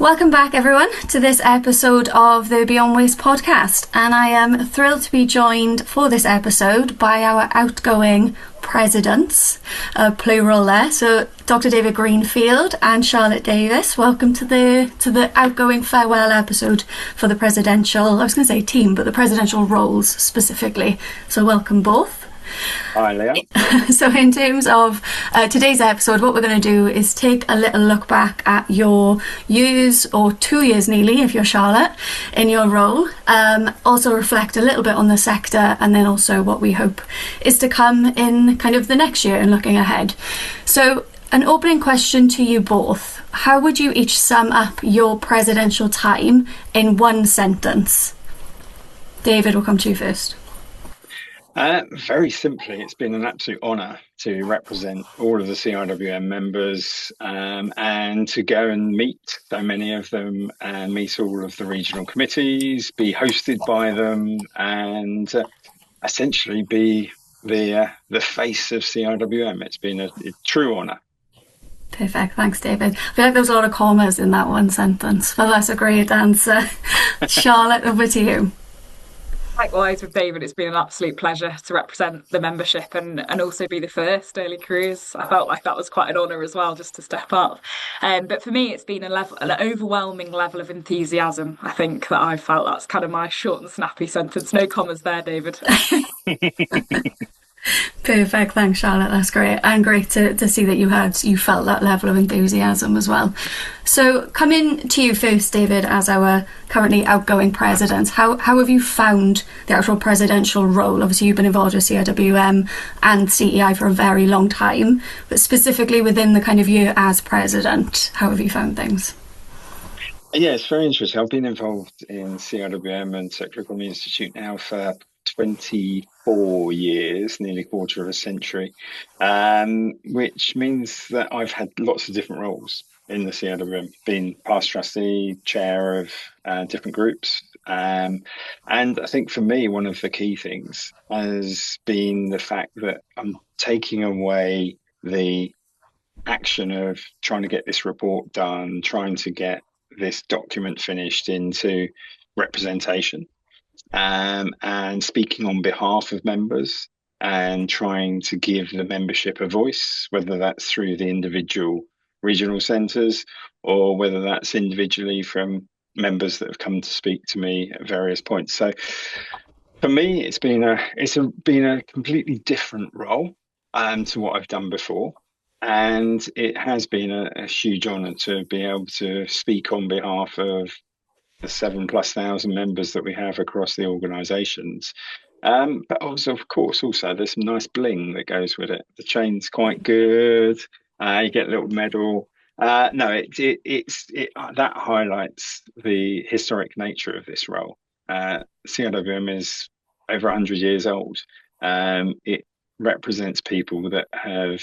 Welcome back, everyone, to this episode of the Beyond Waste podcast. And I am thrilled to be joined for this episode by our outgoing presidents, plural there. So Dr. David Greenfield and Charlotte Davies. Welcome to the outgoing farewell episode for the presidential, I was going to say team, but the presidential roles specifically. So welcome both. Hi, Leah. So in terms of today's episode, what we're going to do is take a little look back at your years, or 2 years nearly, if you're Charlotte, in your role. Also reflect a little bit on the sector, and then also what we hope is to come in kind of the next year and looking ahead. So an opening question to you both. How would you each sum up your presidential time in one sentence? David, we'll come to you first. Very simply, it's been an absolute honour to represent all of the CIWM members and to go and meet so many of them and meet all of the regional committees, be hosted by them, and essentially be the face of CIWM. It's been a true honour. Perfect, thanks, David. I feel like there was a lot of commas in that one sentence, but that's a great answer. Charlotte, over to you. Likewise with David, it's been an absolute pleasure to represent the membership and also be the first early careers. I felt like that was quite an honour as well, just to step up. But for me, it's been an overwhelming level of enthusiasm. I think that I felt that's kind of my short and snappy sentence. No commas there, David. Perfect, thanks, Charlotte. That's great, and great to see that you felt that level of enthusiasm as well. So, coming to you first, David, as our currently outgoing president, how have you found the actual presidential role? Obviously, you've been involved with CIWM and CEI for a very long time, but specifically within the kind of year as president, how have you found things? Yeah, it's very interesting. I've been involved in CIWM and Circular Economy Institute now for 24 years, nearly a quarter of a century, which means that I've had lots of different roles in the CIWM, been past trustee, chair of different groups. And I think for me, one of the key things has been the fact that I'm taking away the action of trying to get this report done, trying to get this document finished into representation. And speaking on behalf of members and trying to give the membership a voice, whether that's through the individual regional centres or whether that's individually from members that have come to speak to me at various points. So for me, it's been a completely different role to what I've done before. And it has been a huge honour to be able to speak on behalf of the 7,000+ members that we have across the organisations. But also, of course, there's some nice bling that goes with it. The chain's quite good. You get a little medal. That highlights the historic nature of this role. CIWM is over 100 years old. It represents people that have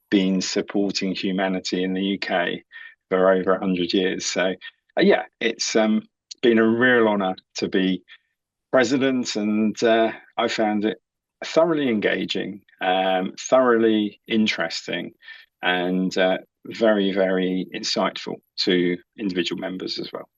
been supporting humanity in the UK for over 100 years. So, it's been a real honour to be president, and I found it thoroughly engaging, thoroughly interesting, and very, very insightful to individual members as well.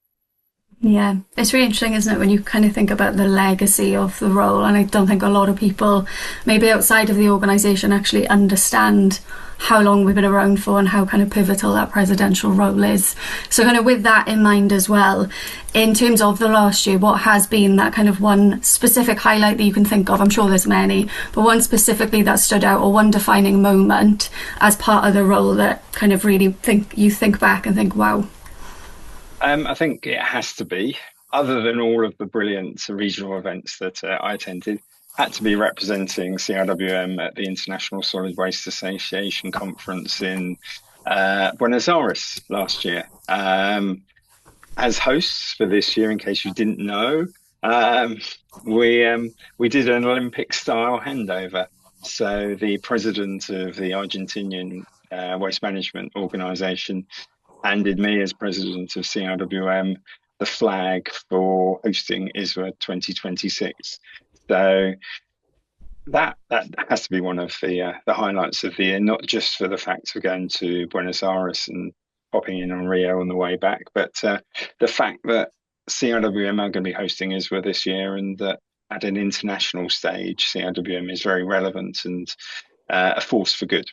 Yeah, it's really interesting, isn't it, when you kind of think about the legacy of the role, and I don't think a lot of people, maybe outside of the organisation, actually understand how long we've been around for and how kind of pivotal that presidential role is. So kind of with that in mind as well, in terms of the last year, what has been that kind of one specific highlight that you can think of? I'm sure there's many, but one specifically that stood out, or one defining moment as part of the role that kind of really think back and think, wow. I think it has to be, other than all of the brilliant regional events that I attended, had to be representing CIWM at the International Solid Waste Association conference in Buenos Aires last year. As hosts for this year, in case you didn't know, we did an Olympic-style handover. So the president of the Argentinian Waste Management Organization handed me, as president of CIWM, the flag for hosting ISWA 2026. So that has to be one of the highlights of the year, not just for the fact of going to Buenos Aires and popping in on Rio on the way back. But the fact that CIWM are going to be hosting ISWA this year, and that at an international stage, CIWM is very relevant and a force for good.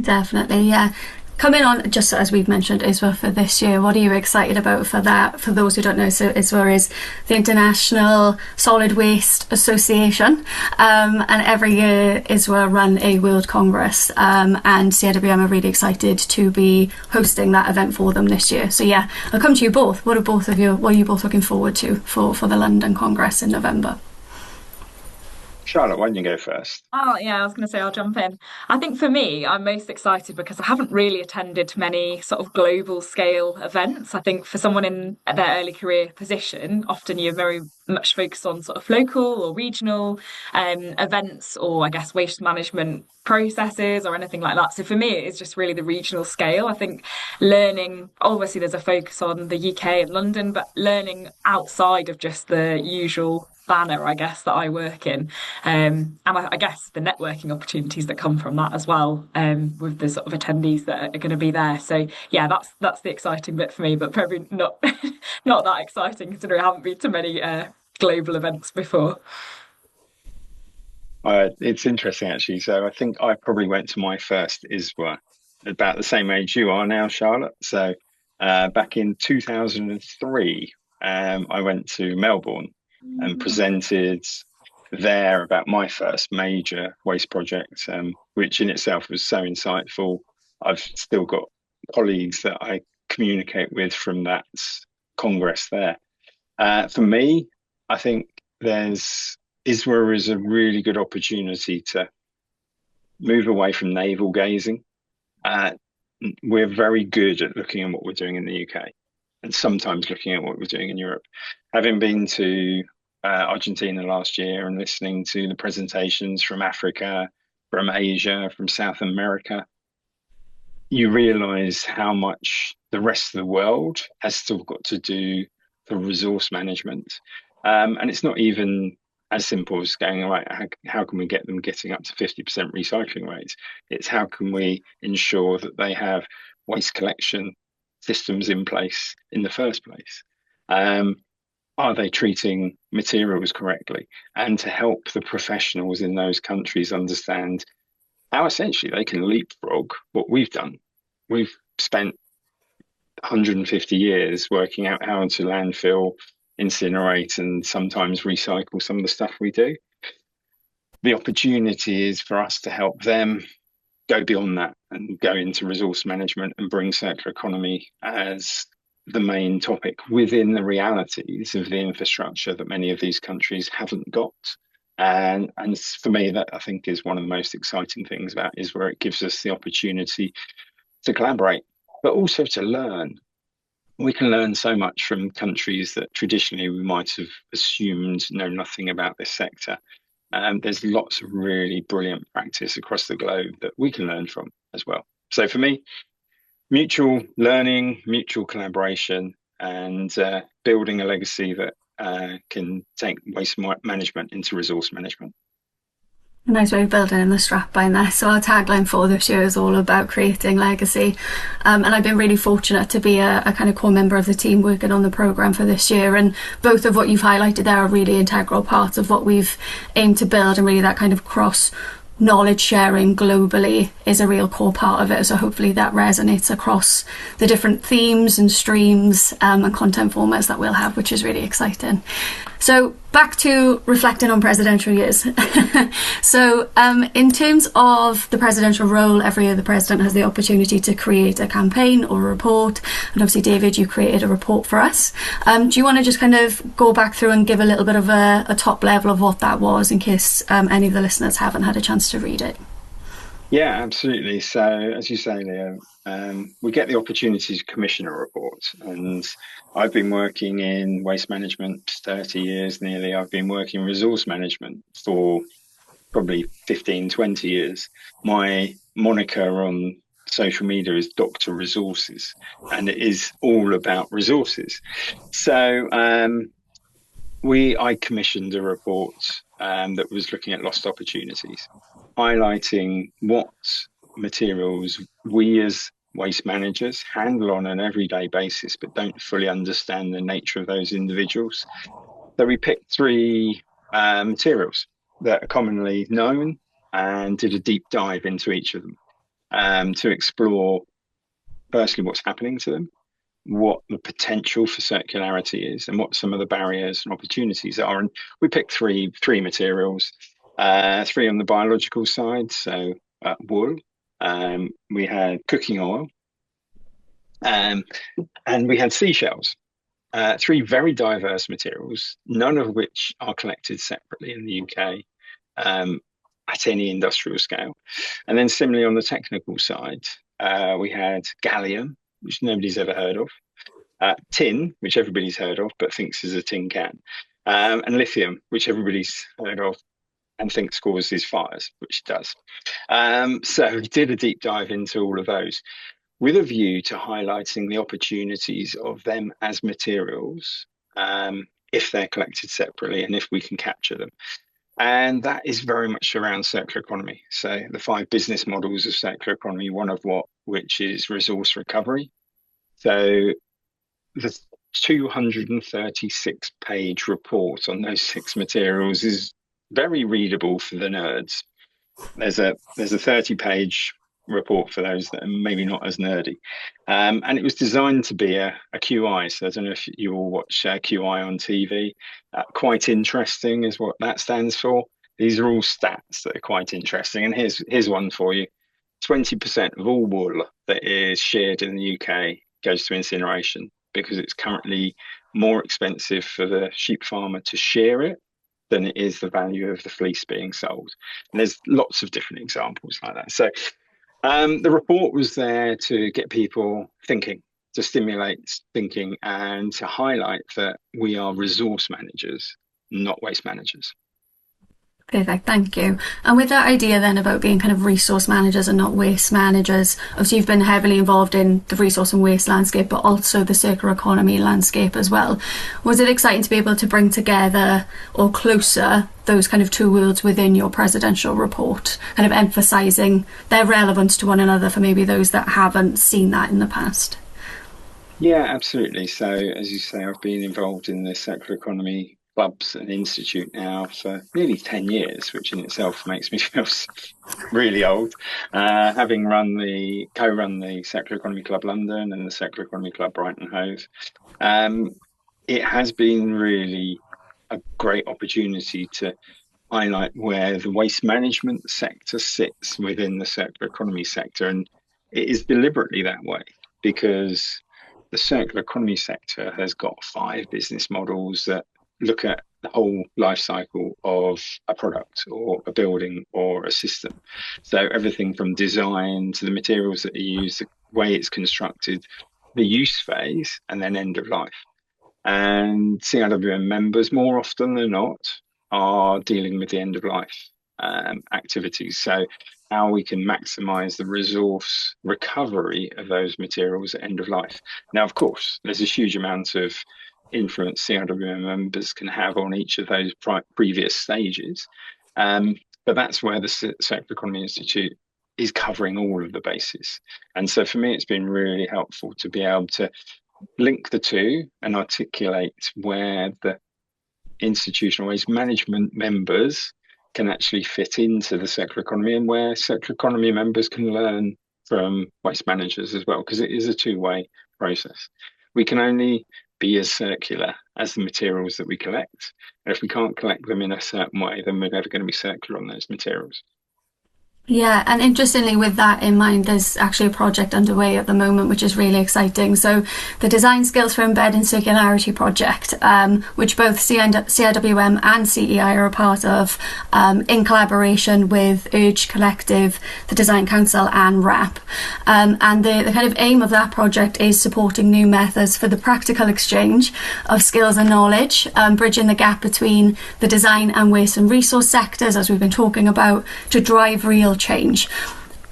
Definitely, yeah. Coming on, just as we've mentioned, ISWA for this year, what are you excited about for that? For those who don't know, so ISWA is the International Solid Waste Association, and every year ISWA run a World Congress, and CIWM are really excited to be hosting that event for them this year. So yeah, I'll come to you both. What are you both looking forward to for the London Congress in November? Charlotte, why don't you go first? Oh, yeah, I was going to say I'll jump in. I think for me, I'm most excited because I haven't really attended many sort of global scale events. I think for someone in their early career position, often you're very much focused on sort of local or regional events, or I guess waste management processes or anything like that. So for me, it's just really the regional scale. I think learning, obviously, there's a focus on the UK and London, but learning outside of just the usual banner, I guess, that I work in. And I guess the networking opportunities that come from that as well, with the sort of attendees that are going to be there. So yeah, that's the exciting bit for me, but probably not not that exciting considering I haven't been to many global events before. It's interesting actually. So I think I probably went to my first ISWA about the same age you are now, Charlotte. So back in 2003, I went to Melbourne and presented there about my first major waste project, which in itself was so insightful. I've still got colleagues that I communicate with from that congress there. For me, I think there's ISWA is a really good opportunity to move away from navel gazing. We're very good at looking at what we're doing in the UK and sometimes looking at what we're doing in Europe. Having been to Argentina last year and listening to the presentations from Africa, from Asia, from South America, you realize how much the rest of the world has still got to do for resource management. And it's not even as simple as going, right, how can we get them getting up to 50% recycling rates? It's how can we ensure that they have waste collection systems in place in the first place? Are they treating materials correctly? And to help the professionals in those countries understand how essentially they can leapfrog what we've done. We've spent 150 years working out how to landfill, incinerate, and sometimes recycle some of the stuff we do. The opportunity is for us to help them go beyond that and go into resource management and bring circular economy as the main topic within the realities of the infrastructure that many of these countries haven't got. And for me, that I think is one of the most exciting things about is where it gives us the opportunity to collaborate, but also to learn. We can learn so much from countries that traditionally we might have assumed know nothing about this sector. There's lots of really brilliant practice across the globe that we can learn from as well. So for me, mutual learning, mutual collaboration, and building a legacy that can take waste management into resource management. A nice way of building in the strap behind there. So our tagline for this year is all about creating legacy. And I've been really fortunate to be a kind of core member of the team working on the programme for this year. And both of what you've highlighted there are really integral parts of what we've aimed to build, and really that kind of cross knowledge sharing globally is a real core part of it. So hopefully that resonates across the different themes and streams and content formats that we'll have, which is really exciting. So back to reflecting on presidential years. So in terms of the presidential role, every year the president has the opportunity to create a campaign or a report. And obviously, David, you created a report for us. Do you want to just kind of go back through and give a little bit of a top level of what that was in case any of the listeners haven't had a chance to read it? Yeah, absolutely. So, as you say, Leo, we get the opportunity to commission a report. And I've been working in waste management 30 years nearly. I've been working in resource management for probably 15, 20 years. My moniker on social media is Dr. Resources, and it is all about resources. So I commissioned a report that was looking at lost opportunities, highlighting what materials we as waste managers handle on an everyday basis, but don't fully understand the nature of those individuals. So we picked three materials that are commonly known and did a deep dive into each of them to explore, firstly, what's happening to them, what the potential for circularity is, and what some of the barriers and opportunities are. And we picked three materials, three on the biological side, so wool, we had cooking oil, and we had seashells. Three very diverse materials, none of which are collected separately in the UK at any industrial scale. And then similarly on the technical side, we had gallium, which nobody's ever heard of, tin, which everybody's heard of but thinks is a tin can, and lithium, which everybody's heard of and thinks causes fires, which it does. So we did a deep dive into all of those, with a view to highlighting the opportunities of them as materials, if they're collected separately and if we can capture them. And that is very much around circular economy. So the 5 business models of circular economy, one of which is resource recovery. So the 236-page report on those 6 materials is very readable for the nerds. There's a 30-page report for those that are maybe not as nerdy, and it was designed to be a QI. So I don't know if you all watch QI on TV. Quite interesting is what that stands for. These are all stats that are quite interesting, and here's one for you. 20% of all wool that is sheared in the UK goes to incineration, because it's currently more expensive for the sheep farmer to shear it than it is the value of the fleece being sold. And there's lots of different examples like that. So the report was there to get people thinking, to stimulate thinking, and to highlight that we are resource managers, not waste managers. Perfect, thank you. And with that idea then about being kind of resource managers and not waste managers, obviously you've been heavily involved in the resource and waste landscape, but also the circular economy landscape as well. Was it exciting to be able to bring together or closer those kind of two worlds within your presidential report, kind of emphasising their relevance to one another for maybe those that haven't seen that in the past? Yeah, absolutely. So as you say, I've been involved in the circular economy clubs and institute now for nearly 10 years, which in itself makes me feel really old, having co-run the Circular Economy Club London and the Circular Economy Club Brighton Hove. It has been really a great opportunity to highlight where the waste management sector sits within the circular economy sector, and it is deliberately that way because the circular economy sector has got 5 business models that look at the whole life cycle of a product or a building or a system. So everything from design to the materials that are used, the way it's constructed, the use phase, and then end of life. And CIWM members, more often than not, are dealing with the end of life activities. So how we can maximize the resource recovery of those materials at end of life. Now, of course, there's a huge amount of influence CIWM members can have on each of those previous stages. But that's where the Circular Economy Institute is covering all of the bases. And so for me, it's been really helpful to be able to link the two and articulate where the institutional waste management members can actually fit into the circular economy, and where circular economy members can learn from waste managers as well, because it is a two-way process. We can only be as circular as the materials that we collect. And if we can't collect them in a certain way, then we're never going to be circular on those materials. Yeah, and interestingly, with that in mind, there's actually a project underway at the moment which is really exciting. So the Design Skills for Embedding Circularity project, which both CIWM and CEI are a part of, in collaboration with Urge Collective, the Design Council and RAP. And the kind of aim of that project is supporting new methods for the practical exchange of skills and knowledge, bridging the gap between the design and waste and resource sectors, as we've been talking about, to drive real change.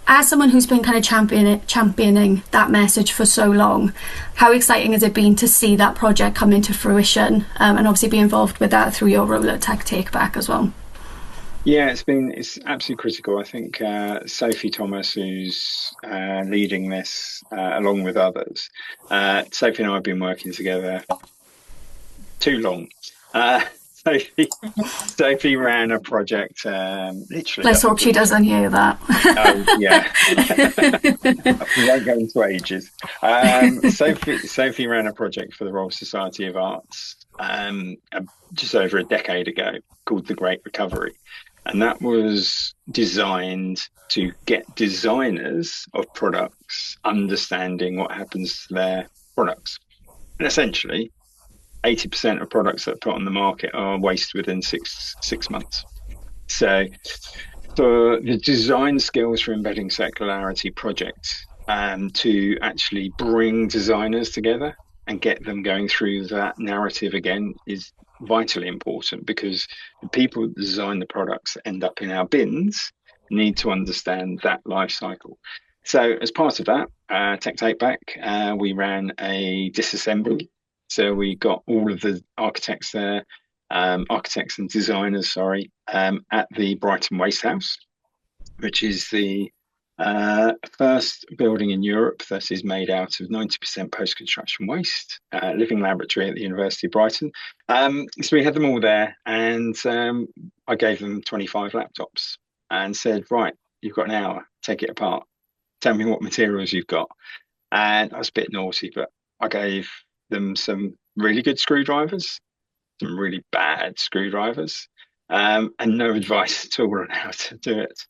As someone who's been kind of championing that message for so long, how exciting has it been to see that project come into fruition, and obviously be involved with that through your role at Tech Take Back as well? Yeah, it's absolutely critical. I think Sophie Thomas, who's leading this along with others, Sophie and I have been working together too long. Uh, Sophie, Sophie ran a project, literally, I Let's hope think it she was. doesn't hear that. Oh yeah, we won't go into ages. Sophie ran a project for the Royal Society of Arts just over a decade ago called The Great Recovery, and that was designed to get designers of products understanding what happens to their products. And essentially, 80% of products that are put on the market are waste within six months. So for the design skills for embedding circularity projects to actually bring designers together and get them going through that narrative again is vitally important, because the people that design the products that end up in our bins need to understand that life cycle. So as part of that, Tech Take Back, we ran a disassembly. So we got all of the architects there, architects and designers, sorry, at the Brighton Waste House, which is the first building in Europe that is made out of 90% post-construction waste, living laboratory at the University of Brighton. So we had them all there, and I gave them 25 laptops and said, right, you've got an hour, take it apart. Tell me what materials you've got. And I was a bit naughty, but I gave them some really good screwdrivers, some really bad screwdrivers, and no advice at all on how to do it.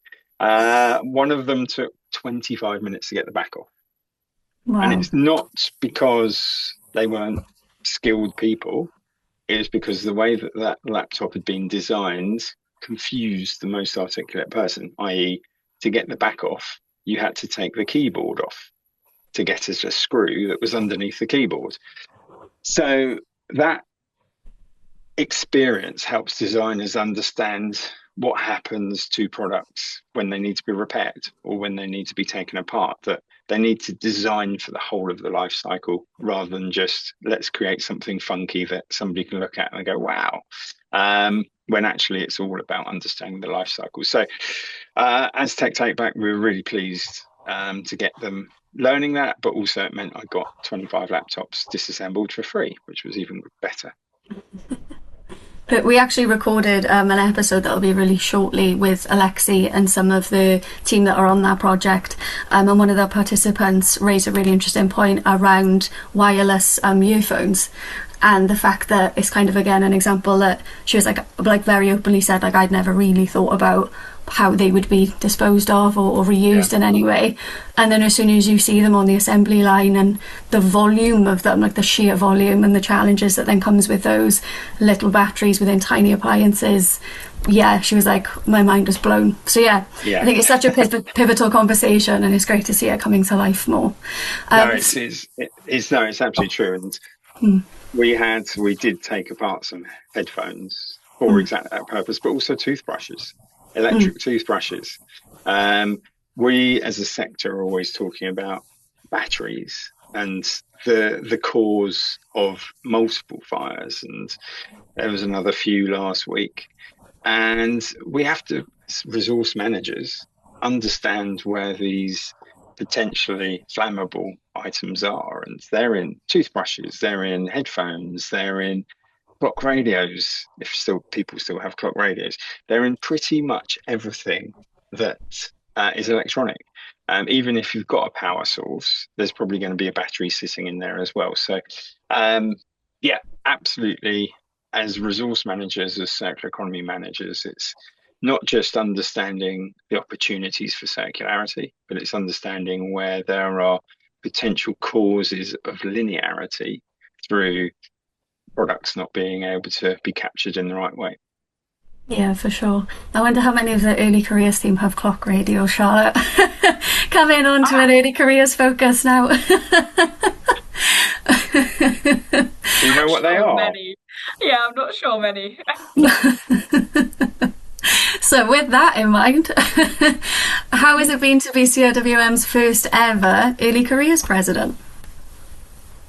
One of them took 25 minutes to get the back off. And Wow. it's not because they weren't skilled people, it's because the way that that laptop had been designed confused the most articulate person, i.e., to get the back off, you had to take the keyboard off to get at a screw that was underneath the keyboard. So that experience helps designers understand what happens to products when they need to be repaired or when they need to be taken apart, that they need to design for the whole of the life cycle rather than just let's create something funky that somebody can look at and go, wow. When actually it's all about understanding the life cycle. So as Tech Take Back, we were really pleased to get them learning that, but also it meant I got 25 laptops disassembled for free, which was even better. But we actually recorded an episode that will be released shortly with Alexi and some of the team that are on that project. And one of the participants raised a really interesting point around wireless earphones. And the fact that it's kind of, again, an example that she was like very openly said, like, I'd never really thought about how they would be disposed of or reused in any way. And then as soon as you see them on the assembly line and the volume of them, like the sheer volume and the challenges that then comes with those little batteries within tiny appliances, yeah, she was like, my mind was blown. So yeah. I think it's such a pivotal conversation, and it's great to see it coming to life more. It's absolutely true. And we did take apart some headphones for exactly that purpose, but also toothbrushes, electric toothbrushes. We as a sector are always talking about batteries and the cause of multiple fires, and there was another few last week. And we have to, as resource managers, understand where these potentially flammable items are. And they're in toothbrushes, they're in headphones, they're in clock radios, if still people still have clock radios. They're in pretty much everything that is electronic. Even if you've got a power source, there's probably going to be a battery sitting in there as well. So, yeah, absolutely. As resource managers, as circular economy managers, it's not just understanding the opportunities for circularity, but it's understanding where there are potential causes of linearity through products not being able to be captured in the right way. Yeah, for sure. I wonder how many of the early careers team have clock radio, Charlotte. Coming on to an early careers focus now. Do you know what they are? Many. Yeah, I'm not sure many. So with that in mind, how has it been to be CIWM's first ever early careers president?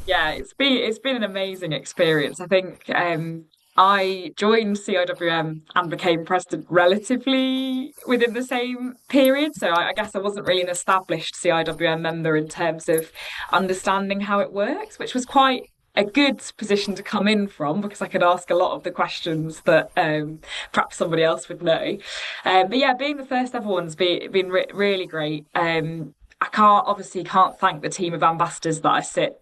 Yeah, it's been an amazing experience. I think I joined CIWM and became president relatively within the same period. So I guess I wasn't really an established CIWM member in terms of understanding how it works, which was quite a good position to come in from because I could ask a lot of the questions that perhaps somebody else would know. But yeah, being the first ever one's been really great. I can't thank the team of ambassadors that I sit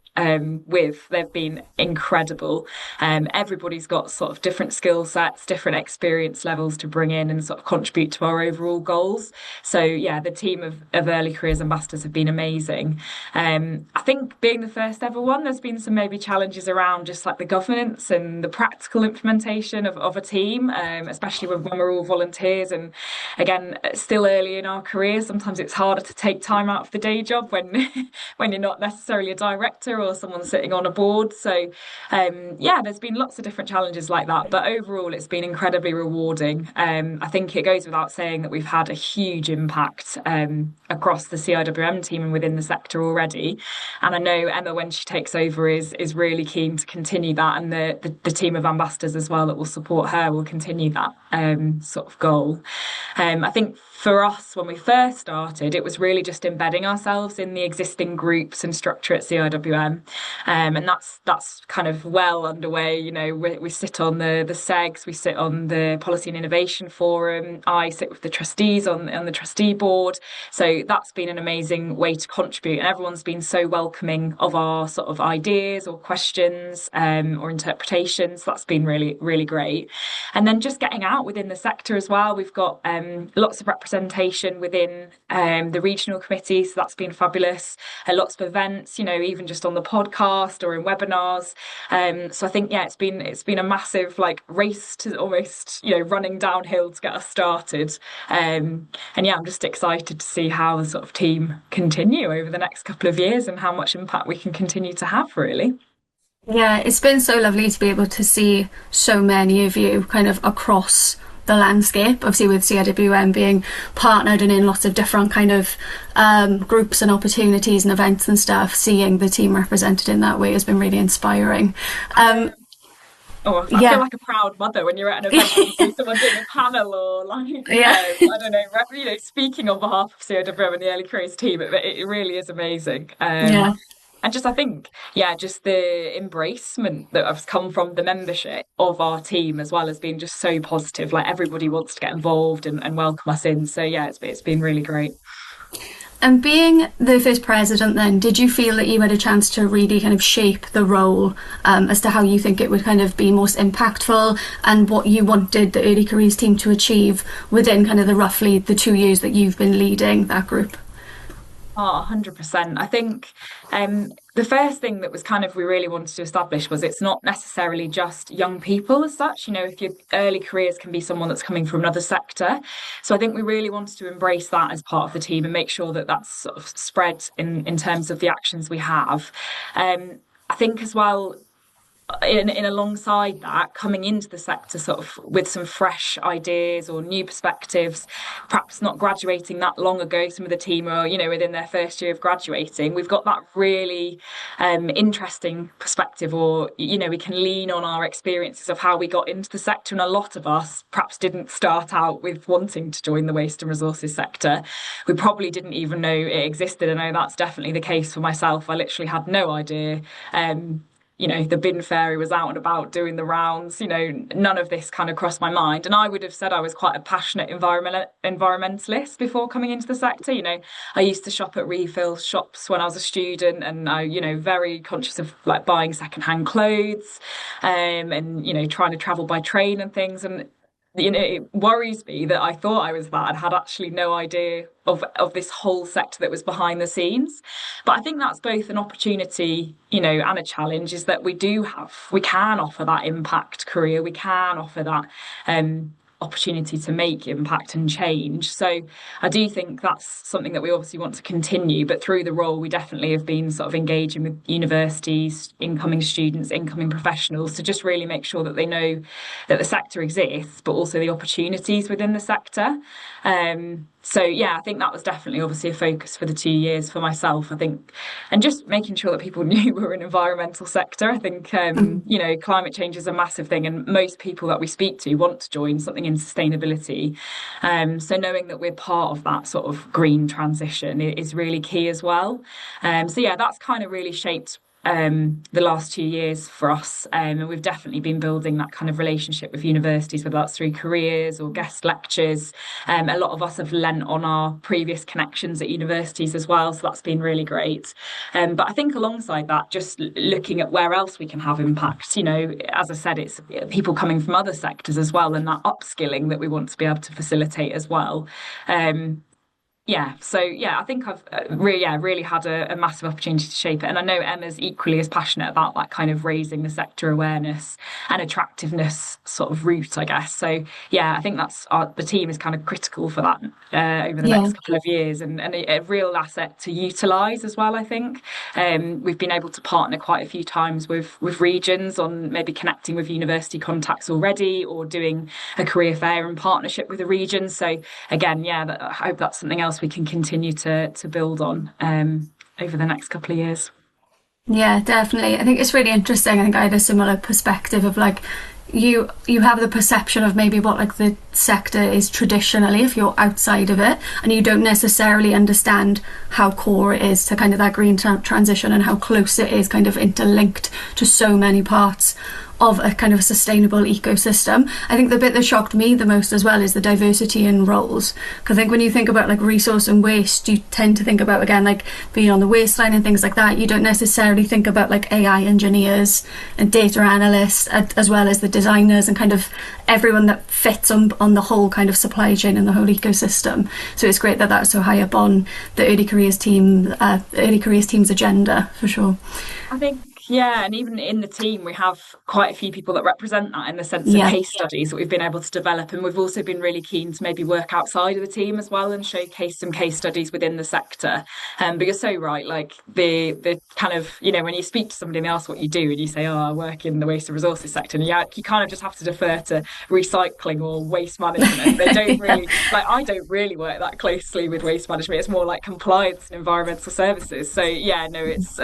with. They've been incredible. Everybody's got sort of different skill sets, different experience levels to bring in and sort of contribute to our overall goals. So yeah, the team of early careers ambassadors have been amazing. I think being the first ever one, there's been some maybe challenges around just like the governance and the practical implementation of a team, especially when we're all volunteers. And again, still early in our careers, sometimes it's harder to take time out of the day job when when you're not necessarily a director or someone sitting on a board. So yeah, there's been lots of different challenges like that, but overall it's been incredibly rewarding. I think it goes without saying that we've had a huge impact across the CIWM team and within the sector already. And I know Emma, when she takes over, is really keen to continue that, and the team of ambassadors as well that will support her will continue that sort of goal. I think for us, when we first started, it was really just embedding ourselves in the existing groups and structure at CIWM. And that's kind of well underway. You know, we sit on the SEGs, we sit on the Policy and Innovation Forum. I sit with the trustees on the trustee board. So that's been an amazing way to contribute. And everyone's been so welcoming of our sort of ideas or questions or interpretations. That's been really, really great. And then just getting out within the sector as well. We've got lots of representation within the regional committee, so that's been fabulous. Lots of events, you know, even just on the podcast or in webinars. So I think yeah, it's been a massive like race to almost, you know, running downhill to get us started. And yeah, I'm just excited to see how the sort of team continue over the next couple of years and how much impact we can continue to have, really. Yeah, it's been so lovely to be able to see so many of you kind of across the landscape, obviously with CIWM being partnered and in lots of different kind of groups and opportunities and events and stuff. Seeing the team represented in that way has been really inspiring. Oh, I feel like a proud mother when you're at an event and you see someone doing a panel or like, Yeah. I don't know, you know, speaking on behalf of CIWM and the early careers team. It really is amazing. Yeah. And just, I think, yeah, just the embracement that has come from the membership of our team as well has been just so positive. Like everybody wants to get involved and welcome us in. So yeah, it's been really great. And being the first president then, did you feel that you had a chance to really kind of shape the role as to how you think it would kind of be most impactful and what you wanted the early careers team to achieve within kind of roughly the 2 years that you've been leading that group? Oh, 100%. I think the first thing that was kind of we really wanted to establish was it's not necessarily just young people as such. You know, if your early careers can be someone that's coming from another sector. So I think we really wanted to embrace that as part of the team and make sure that that's sort of spread in terms of the actions we have. I think as well, in alongside that, coming into the sector sort of with some fresh ideas or new perspectives, perhaps not graduating that long ago. Some of the team are, you know, within their first year of graduating. We've got that really interesting perspective, or, you know, we can lean on our experiences of how we got into the sector. And a lot of us perhaps didn't start out with wanting to join the waste and resources sector. We probably didn't even know it existed. I know that's definitely the case for myself. I literally had no idea. You know, the bin fairy was out and about doing the rounds. You know, none of this kind of crossed my mind. And I would have said I was quite a passionate environmentalist before coming into the sector. You know, I used to shop at refill shops when I was a student, and I, you know, very conscious of like buying secondhand clothes, and you know, trying to travel by train and things. And you know, it worries me that I thought I was that and had actually no idea of this whole sector that was behind the scenes. But I think that's both an opportunity, you know, and a challenge, is that we can offer that impact career. We can offer that opportunity to make impact and change. So I do think that's something that we obviously want to continue, but through the role we definitely have been sort of engaging with universities, incoming students, incoming professionals, to just really make sure that they know that the sector exists, but also the opportunities within the sector. So yeah, I think that was definitely obviously a focus for the 2 years for myself, I think, and just making sure that people knew we're an environmental sector. I think you know, climate change is a massive thing, and most people that we speak to want to join something in sustainability. So knowing that we're part of that sort of green transition is really key as well. So yeah, that's kind of really shaped the last 2 years for us, and we've definitely been building that kind of relationship with universities, whether that's through careers or guest lectures. A lot of us have lent on our previous connections at universities as well, so that's been really great. But I think alongside that, just looking at where else we can have impact, you know, as I said, it's people coming from other sectors as well, and that upskilling that we want to be able to facilitate as well. Yeah, so yeah, I think I've really had a massive opportunity to shape it, and I know Emma's equally as passionate about that kind of raising the sector awareness and attractiveness sort of route, I guess. So yeah, I think that's the team is kind of critical for that over the next couple of years, and a real asset to utilise as well. I think we've been able to partner quite a few times with regions on maybe connecting with university contacts already, or doing a career fair in partnership with a region. So again, yeah, I hope that's something else we can continue to build on over the next couple of years. Yeah, definitely. I think it's really interesting. I think I had a similar perspective of like you have the perception of maybe what like the sector is traditionally if you're outside of it, and you don't necessarily understand how core it is to kind of that green transition, and how close it is kind of interlinked to so many parts of a kind of sustainable ecosystem. I think the bit that shocked me the most as well is the diversity in roles. Because I think when you think about like resource and waste, you tend to think about, again, like being on the waistline and things like that. You don't necessarily think about like AI engineers and data analysts, as well as the designers and kind of everyone that fits on the whole kind of supply chain and the whole ecosystem. So it's great that that's so high up on the early careers team's agenda, for sure. I think, yeah, and even in the team, we have quite a few people that represent that, in the sense of case studies that we've been able to develop. And we've also been really keen to maybe work outside of the team as well and showcase some case studies within the sector. But you're so right, like the kind of, you know, when you speak to somebody and they ask what you do and you say, oh, I work in the waste and resources sector, and you kind of just have to defer to recycling or waste management. They don't really, like, I don't really work that closely with waste management. It's more like compliance and environmental services. So yeah, no, it's,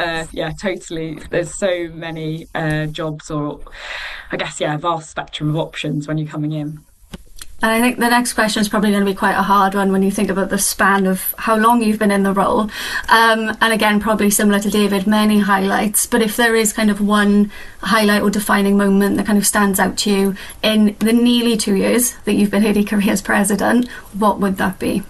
totally. There's so many jobs, or I guess, a vast spectrum of options when you're coming in. And I think the next question is probably going to be quite a hard one when you think about the span of how long you've been in the role. And again, probably similar to David, many highlights. But if there is kind of one highlight or defining moment that kind of stands out to you in the nearly 2 years that you've been Early Careers President, what would that be?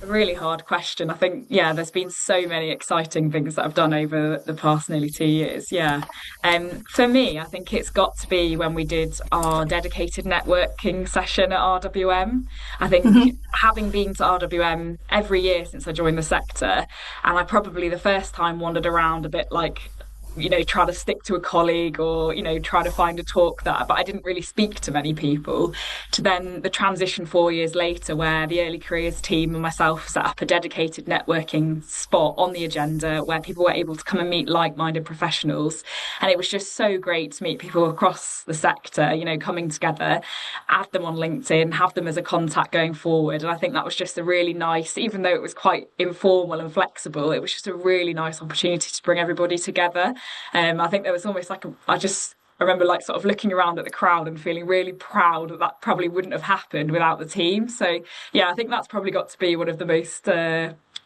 Really hard question. I think, there's been so many exciting things that I've done over the past nearly 2 years. For me, I think it's got to be when we did our dedicated networking session at RWM. I think having been to RWM every year since I joined the sector, and I probably the first time wandered around a bit like, you know, try to stick to a colleague, or, you know, try to find a talk but I didn't really speak to many people, to then the transition 4 years later where the early careers team and myself set up a dedicated networking spot on the agenda where people were able to come and meet like-minded professionals. And it was just so great to meet people across the sector, you know, coming together, add them on LinkedIn, have them as a contact going forward. And I think that was just a really nice, even though it was quite informal and flexible, it was just a really nice opportunity to bring everybody together. I think there was almost like I remember like sort of looking around at the crowd and feeling really proud that probably wouldn't have happened without the team. So I think that's probably got to be one of the most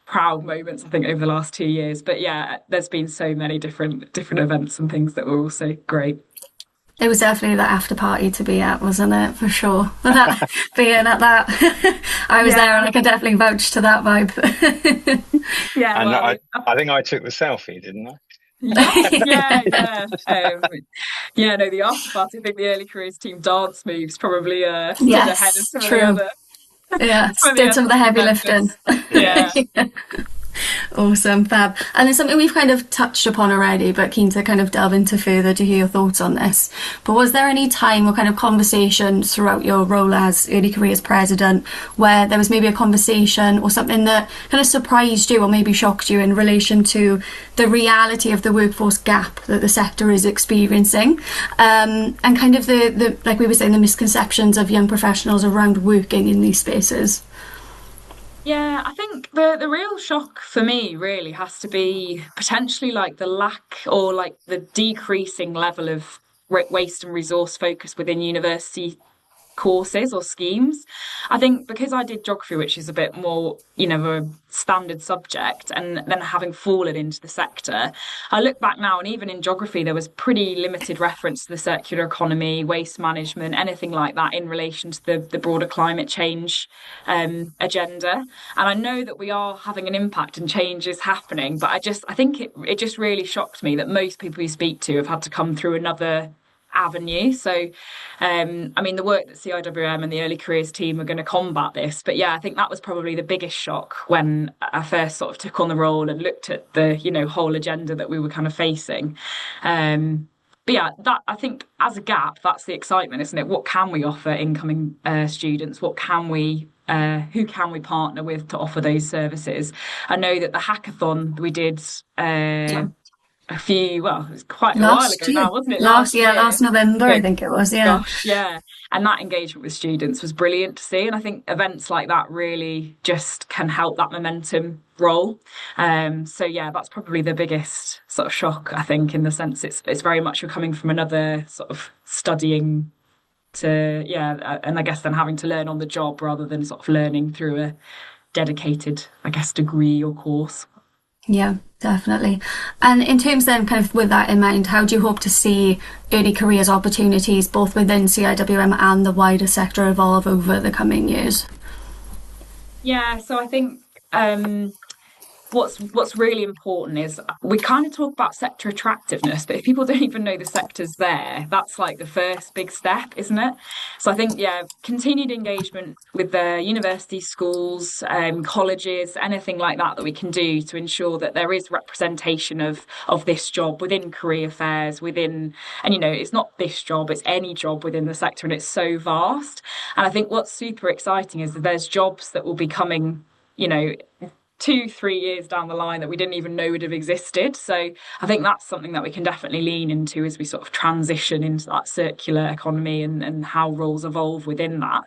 proud moments, I think, over the last 2 years. But there's been so many different events and things that were also great. It was definitely the after party to be at, wasn't it? For sure. Being at that, I was there, and I can definitely vouch to that vibe. I think I took the selfie, didn't I? The after party, I think the early careers team dance moves probably stood ahead of some of the other. Yeah, did some of the heavy lifting. Awesome, fab. And it's something we've kind of touched upon already, but keen to kind of delve into further to hear your thoughts on this. But was there any time or kind of conversations throughout your role as early careers president where there was maybe a conversation or something that kind of surprised you or maybe shocked you in relation to the reality of the workforce gap that the sector is experiencing, and kind of the like we were saying, the misconceptions of young professionals around working in these spaces? Yeah, I think the real shock for me really has to be potentially like the lack or like the decreasing level of waste and resource focus within university courses or schemes. I think because I did geography, which is a bit more, a standard subject, and then having fallen into the sector, I look back now and even in geography, there was pretty limited reference to the circular economy, waste management, anything like that in relation to the broader climate change agenda. And I know that we are having an impact and change is happening, but I think it just really shocked me that most people you speak to have had to come through another avenue. So, the work that CIWM and the early careers team are going to combat this. But yeah, I think that was probably the biggest shock when I first sort of took on the role and looked at the, whole agenda that we were kind of facing. But yeah, that I think as a gap, that's the excitement, isn't it? What can we offer incoming students? Who can we partner with to offer those services? I know that the hackathon we did it was quite a while ago now, wasn't it? Last November, I think it was, yeah. Gosh, yeah. And that engagement with students was brilliant to see. And I think events like that really just can help that momentum roll. So yeah, that's probably the biggest sort of shock, I think, in the sense it's very much you're coming from another sort of studying to, and I guess then having to learn on the job rather than sort of learning through a dedicated, I guess, degree or course. Yeah, definitely. And in terms then, kind of with that in mind, how do you hope to see early careers opportunities both within CIWM and the wider sector evolve over the coming years? Yeah, so I think what's really important is we kind of talk about sector attractiveness, but if people don't even know the sector's there, that's like the first big step, isn't it? So I think, continued engagement with the university, schools, colleges, anything like that we can do to ensure that there is representation of this job within career fairs, and it's not this job, it's any job within the sector, and it's so vast. And I think what's super exciting is that there's jobs that will be coming, 2-3 years down the line that we didn't even know would have existed. So I think that's something that we can definitely lean into as we sort of transition into that circular economy and how roles evolve within that.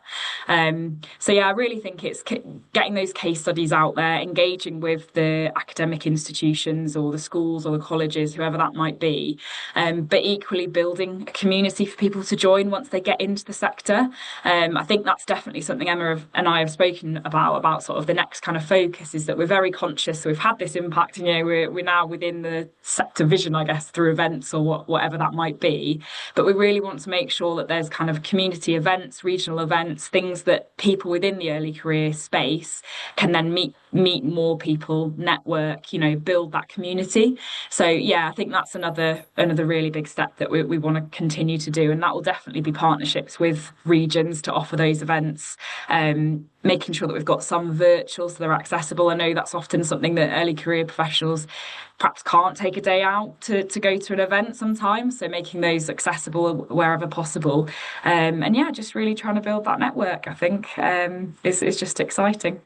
So yeah, I really think it's getting those case studies out there, engaging with the academic institutions or the schools or the colleges, whoever that might be, but equally building a community for people to join once they get into the sector. I think that's definitely something Emma and I have spoken about sort of the next kind of focus is that we're very conscious. So we've had this impact, we're now within the sector vision, I guess, through events or whatever that might be. But we really want to make sure that there's kind of community events, regional events, things that people within the early career space can then meet more people, network, build that community. So yeah, I think that's another really big step that we want to continue to do, and that will definitely be partnerships with regions to offer those events, making sure that we've got some virtual so they're accessible. I know that's often something that early career professionals perhaps can't take a day out to go to an event sometimes, so making those accessible wherever possible, and yeah, just really trying to build that network, I think, is just exciting.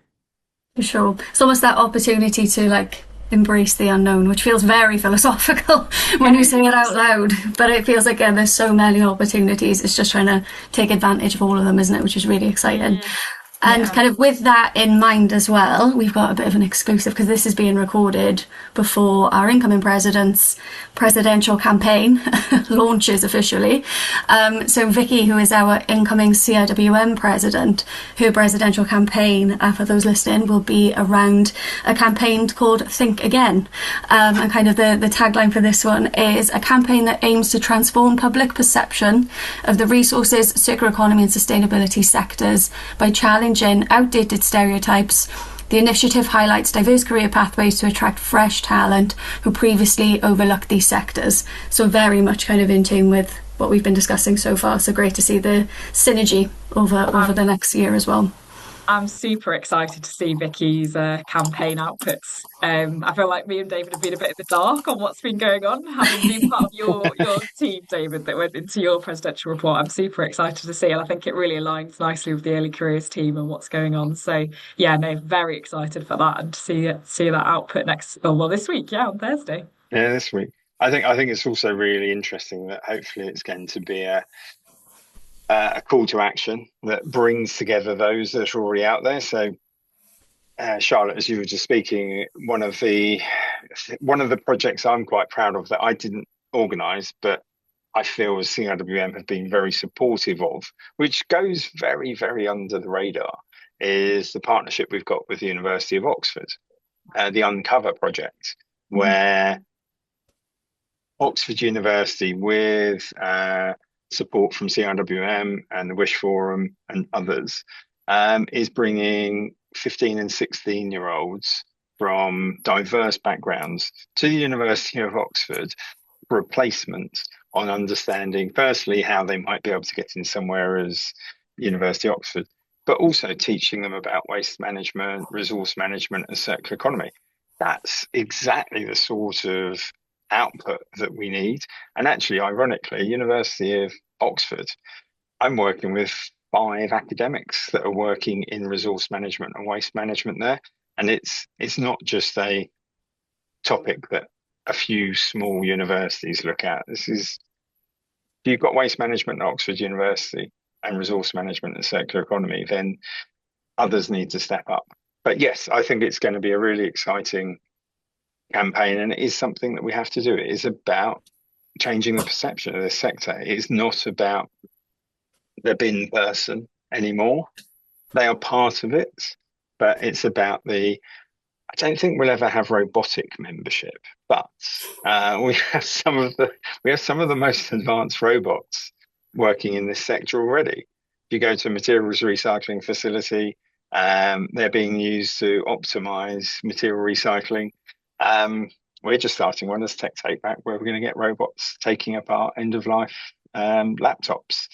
For sure. It's almost that opportunity to embrace the unknown, which feels very philosophical when you say it out loud, but it feels like there's so many opportunities. It's just trying to take advantage of all of them, isn't it, which is really exciting. Yeah. And kind of with that in mind as well, we've got a bit of an exclusive because this is being recorded before our incoming president's presidential campaign launches officially. So Vicki, who is our incoming CIWM president, her presidential campaign, for those listening, will be around a campaign called Think Again. And kind of the tagline for this one is a campaign that aims to transform public perception of the resources, circular economy and sustainability sectors by challenging outdated stereotypes. The initiative highlights diverse career pathways to attract fresh talent who previously overlooked these sectors. So very much kind of in tune with what we've been discussing so far. So great to see the synergy over the next year as well. I'm super excited to see Vicky's campaign outputs. I feel like me and David have been a bit in the dark on what's been going on, having been part of your team, David, that went into your presidential report. I'm super excited to see, and I think it really aligns nicely with the early careers team and what's going on. So yeah, no, very excited for that and to see that output next, well, this week, yeah, on Thursday. Yeah, this week. I think it's also really interesting that hopefully it's going to be a call to action that brings together those that are already out there. So, Charlotte, as you were just speaking, one of the projects I'm quite proud of that I didn't organise, but I feel as CIWM have been very supportive of, which goes very, very under the radar, is the partnership we've got with the University of Oxford, the Uncover project, where Oxford University, with support from CIWM and the Wish Forum and others, is bringing 15 and 16-year-olds from diverse backgrounds to the University of Oxford for a placement on understanding, firstly, how they might be able to get in somewhere as University of Oxford, but also teaching them about waste management, resource management, and circular economy. That's exactly the sort of output that we need. And actually, ironically, University of Oxford, I'm working with 5 academics that are working in resource management and waste management there. And it's not just a topic that a few small universities look at. If you've got waste management at Oxford University and resource management and circular economy, then others need to step up. But yes, I think it's going to be a really exciting campaign, and it is something that we have to do. It is about changing the perception of this sector. It is not about the bin person anymore. They are part of it, but it's about I don't think we'll ever have robotic membership, but we have some of the most advanced robots working in this sector already. If you go to a materials recycling facility, they're being used to optimize material recycling. We're just starting one as Tech Take Back, where we're going to get robots taking apart end of life laptops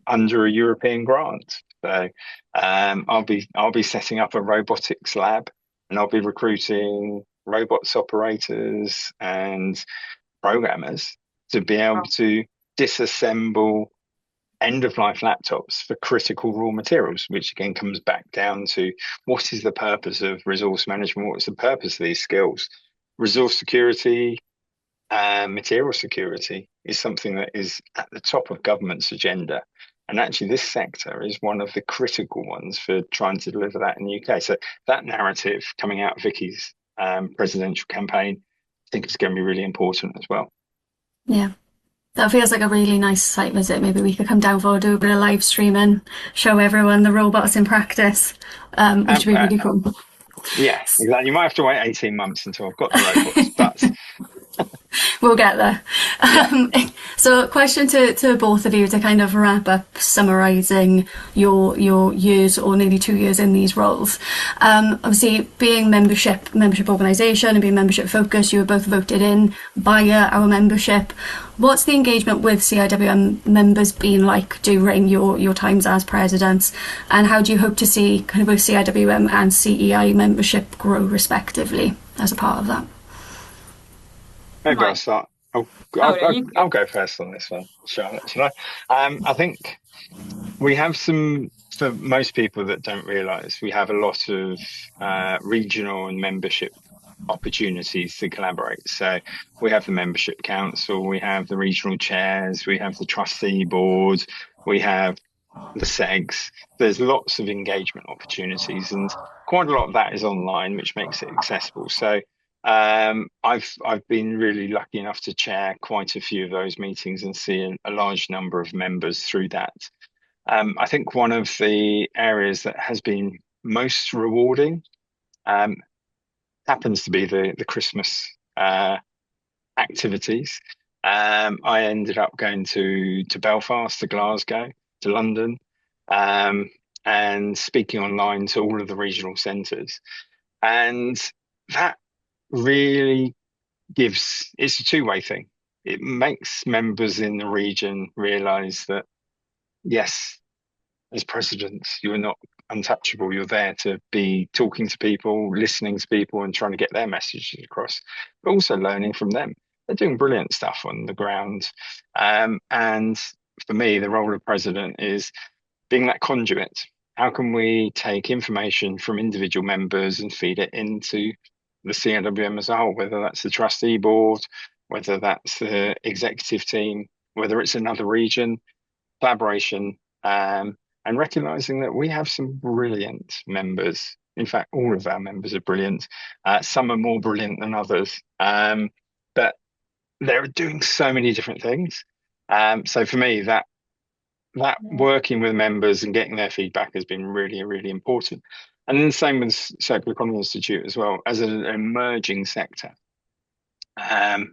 under a European grant. So I'll be setting up a robotics lab, and I'll be recruiting robots operators and programmers to be able to disassemble end-of-life laptops for critical raw materials, which again comes back down to what is the purpose of resource management? What's the purpose of these skills? Resource security, material security is something that is at the top of government's agenda. And actually, this sector is one of the critical ones for trying to deliver that in the UK. So that narrative coming out of Vicky's presidential campaign, I think it's going to be really important as well. Yeah. That feels like a really nice site visit. Maybe we could come down for do a bit of live streaming, show everyone the robots in practice, which would be really cool. Yeah, exactly. You might have to wait 18 months until I've got the robots, but we'll get there. Yeah. So question to both of you to kind of wrap up, summarising your years or nearly 2 years in these roles. Obviously, being membership organisation and being membership focused, you were both voted in via our membership. What's the engagement with CIWM members been like during your times as presidents, and how do you hope to see kind of both CIWM and CEI membership grow respectively as a part of that? Maybe I'll start. I'll go first on this one, Charlotte. Should I? I think we have for most people that don't realise, we have a lot of regional and membership opportunities to collaborate. So we have the membership council, we have the regional chairs, we have the trustee board, we have the SEGs. There's lots of engagement opportunities, and quite a lot of that is online, which makes it accessible. So I've been really lucky enough to chair quite a few of those meetings and see a large number of members through that. I think one of the areas that has been most rewarding happens to be the Christmas activities. I ended up going to Belfast, to Glasgow, to London, and speaking online to all of the regional centres. And that really it's a two-way thing. It makes members in the region realise that, yes, as presidents, you're not untouchable. You're there to be talking to people, listening to people, and trying to get their messages across, but also learning from them. They're doing brilliant stuff on the ground. And for me, the role of president is being that conduit. How can we take information from individual members and feed it into the CIWM as a whole, whether that's the trustee board, whether that's the executive team, whether it's another region, collaboration, and recognizing that we have some brilliant members. In fact, all of our members are brilliant. Some are more brilliant than others, but they're doing so many different things. So for me, that working with members and getting their feedback has been really, really important. And then the same with Circular Economy Institute as well, as an emerging sector,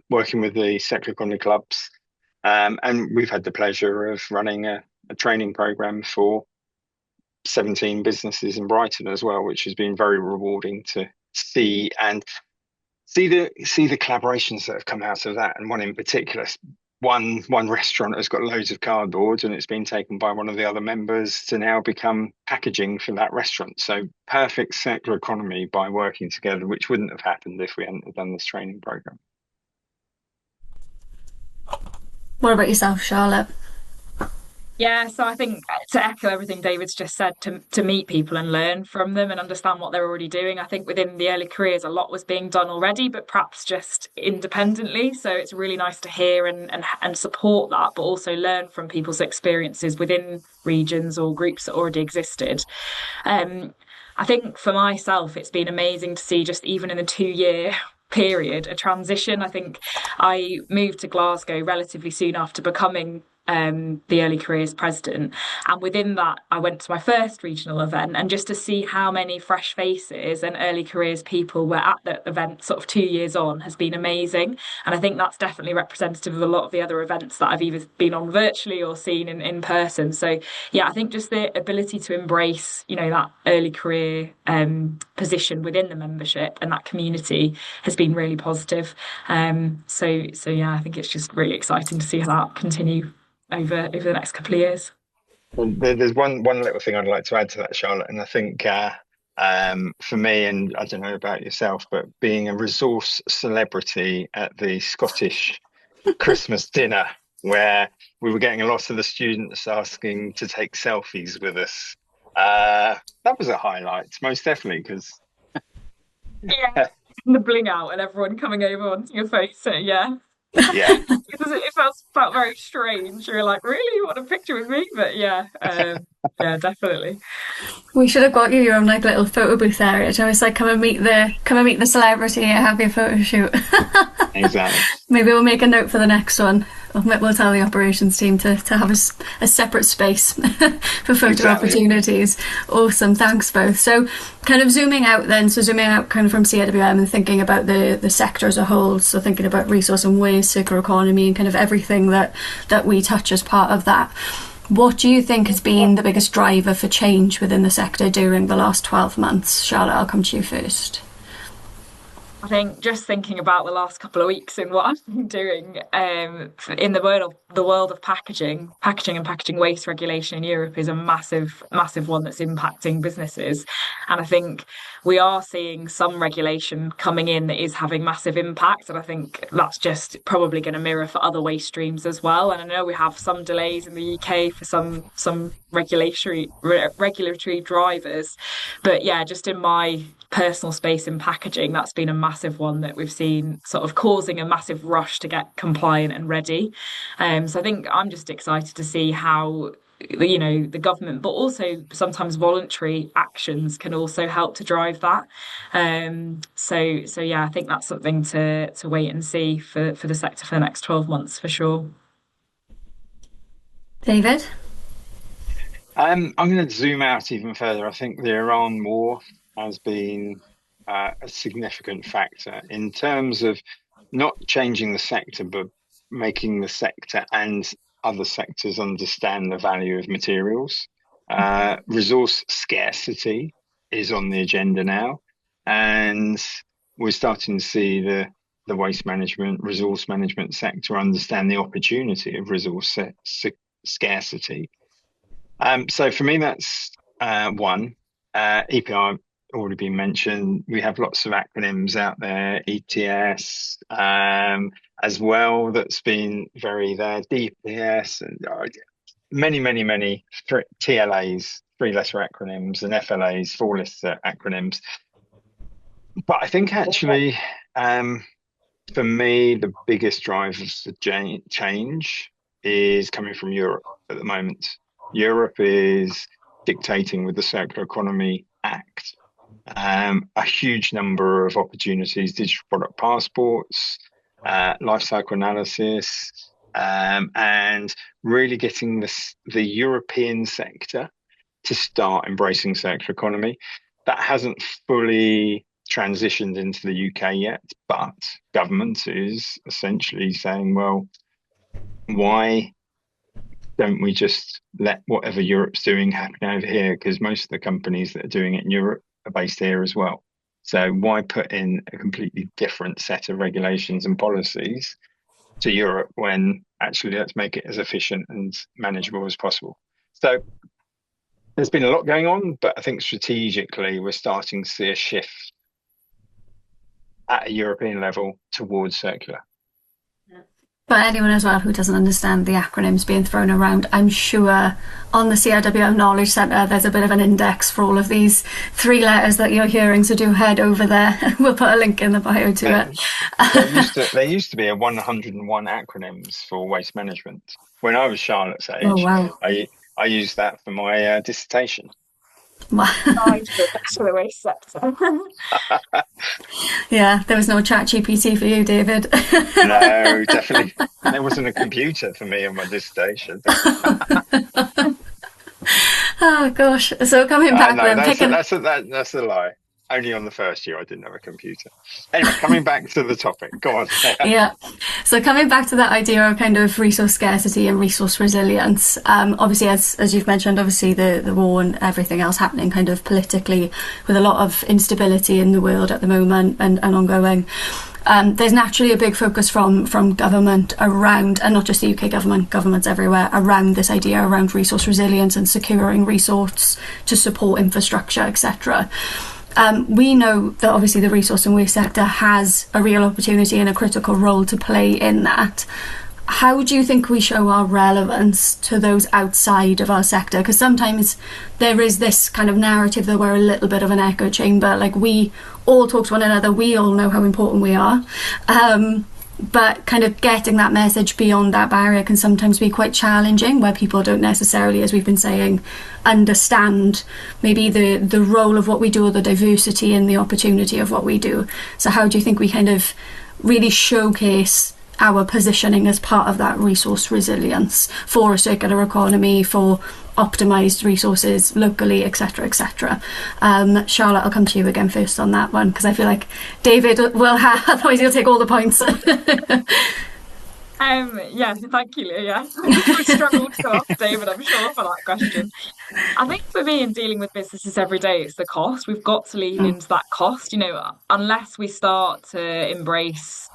working with the Circular Economy clubs. And we've had the pleasure of running a training program for 17 businesses in Brighton as well, which has been very rewarding to see the collaborations that have come out of that. And one in particular, one restaurant has got loads of cardboard, and it's been taken by one of the other members to now become packaging for that restaurant. So perfect circular economy by working together, which wouldn't have happened if we hadn't done this training program. What about yourself, Charlotte? Yeah, so I think to echo everything David's just said, to meet people and learn from them and understand what they're already doing. I think within the early careers, a lot was being done already, but perhaps just independently. So it's really nice to hear and support that, but also learn from people's experiences within regions or groups that already existed. I think for myself, it's been amazing to see, just even in the 2-year period, a transition. I think I moved to Glasgow relatively soon after becoming the early careers president, and within that I went to my first regional event, and just to see how many fresh faces and early careers people were at the event sort of 2 years on has been amazing. And I think that's definitely representative of a lot of the other events that I've either been on virtually or seen in person. So yeah, I think just the ability to embrace, that early career position within the membership and that community has been really positive. So yeah, I think it's just really exciting to see how that continue over the next couple of years. Well, there's one little thing I'd like to add to that, Charlotte, and I think for me, and I don't know about yourself, but being a resource celebrity at the Scottish Christmas dinner, where we were getting a lot of the students asking to take selfies with us, that was a highlight, most definitely, because yeah, the bling out and everyone coming over onto your face. So yeah. Yeah. It felt very strange. You're like, really, you want a picture with me? But yeah, definitely. We should have got you your own little photo booth area. So it's like, come and meet the celebrity and have your photo shoot. Exactly. Maybe we'll make a note for the next one. We'll tell the operations team to have a separate space for photo opportunities. Awesome, thanks both. So kind of zooming out kind of from CIWM and thinking about the sector as a whole, so thinking about resource and waste, circular economy, and kind of everything that we touch as part of that. What do you think has been the biggest driver for change within the sector during the last 12 months? Charlotte, I'll come to you first. I think just thinking about the last couple of weeks and what I've been doing in the world of packaging and packaging waste regulation in Europe is a massive one that's impacting businesses. And I think we are seeing some regulation coming in that is having massive impact. And I think that's just probably going to mirror for other waste streams as well. And I know we have some delays in the UK for some regulatory drivers. But yeah, just in my personal space in packaging, that's been a massive one that we've seen sort of causing a massive rush to get compliant and ready. So I think I'm just excited to see how the government, but also sometimes voluntary actions can also help to drive that. So yeah, I think that's something to wait and see for the sector for the next 12 months for sure. David? I'm going to zoom out even further. I think the Iran war has been a significant factor in terms of not changing the sector, but making the sector and other sectors understand the value of materials. Resource scarcity is on the agenda now, and we're starting to see the waste management, resource management sector understand the opportunity of resource scarcity. So for me, that's one. EPI already been mentioned. We have lots of acronyms out there, ETS, as well. That's been very there. DPS and many TLAs, three letter acronyms, and FLAs, four letter acronyms. But I think actually, for me, the biggest driver for change is coming from Europe at the moment. Europe is dictating with the Circular Economy Act a huge number of opportunities, digital product passports, life cycle analysis, and really getting the European sector to start embracing circular economy. That hasn't fully transitioned into the UK yet, but government is essentially saying, well, why don't we just let whatever Europe's doing happen over here? Because most of the companies that are doing it in Europe are based here as well. So why put in a completely different set of regulations and policies to Europe when actually let's make it as efficient and manageable as possible? So there's been a lot going on, but I think strategically we're starting to see a shift at a European level towards circular. But anyone as well who doesn't understand the acronyms being thrown around, I'm sure on the CIWM Knowledge Centre there's a bit of an index for all of these three letters that you're hearing, so do head over there. We'll put a link in the bio to it. There used to be a 101 acronyms for waste management. When I was Charlotte's age, oh, wow. I used that for my dissertation. For the waste sector. Yeah, there was no chat GPT for you, David. No, definitely. There wasn't a computer for me on my dissertation. Oh gosh! So coming back, no, that's a lie. Only on the first year I didn't have a computer. Anyway, coming back to the topic. Go on. Yeah. So coming back to that idea of kind of resource scarcity and resource resilience, obviously, as you've mentioned, obviously the war and everything else happening kind of politically with a lot of instability in the world at the moment and ongoing. There's naturally a big focus from government around, and not just the UK government, governments everywhere, around this idea around resource resilience and securing resource to support infrastructure, etc. We know that obviously the resource and waste sector has a real opportunity and a critical role to play in that. How do you think we show our relevance to those outside of our sector? Because sometimes there is this kind of narrative that we're a little bit of an echo chamber. Like, we all talk to one another, we all know how important we are. But kind of getting that message beyond that barrier can sometimes be quite challenging, where people don't necessarily, as we've been saying, understand maybe the role of what we do or the diversity and the opportunity of what we do. So how do you think we kind of really showcase our positioning as part of that resource resilience for a circular economy, for optimised resources locally, etc., etc. Charlotte, I'll come to you again first on that one, because I feel like David will have, otherwise he'll take all the points. Yeah, thank you, Leah. Yeah. I struggled to ask David, I'm sure, for that question. I think for me, in dealing with businesses every day, it's the cost. We've got to lean into that cost. You know, unless we start to embrace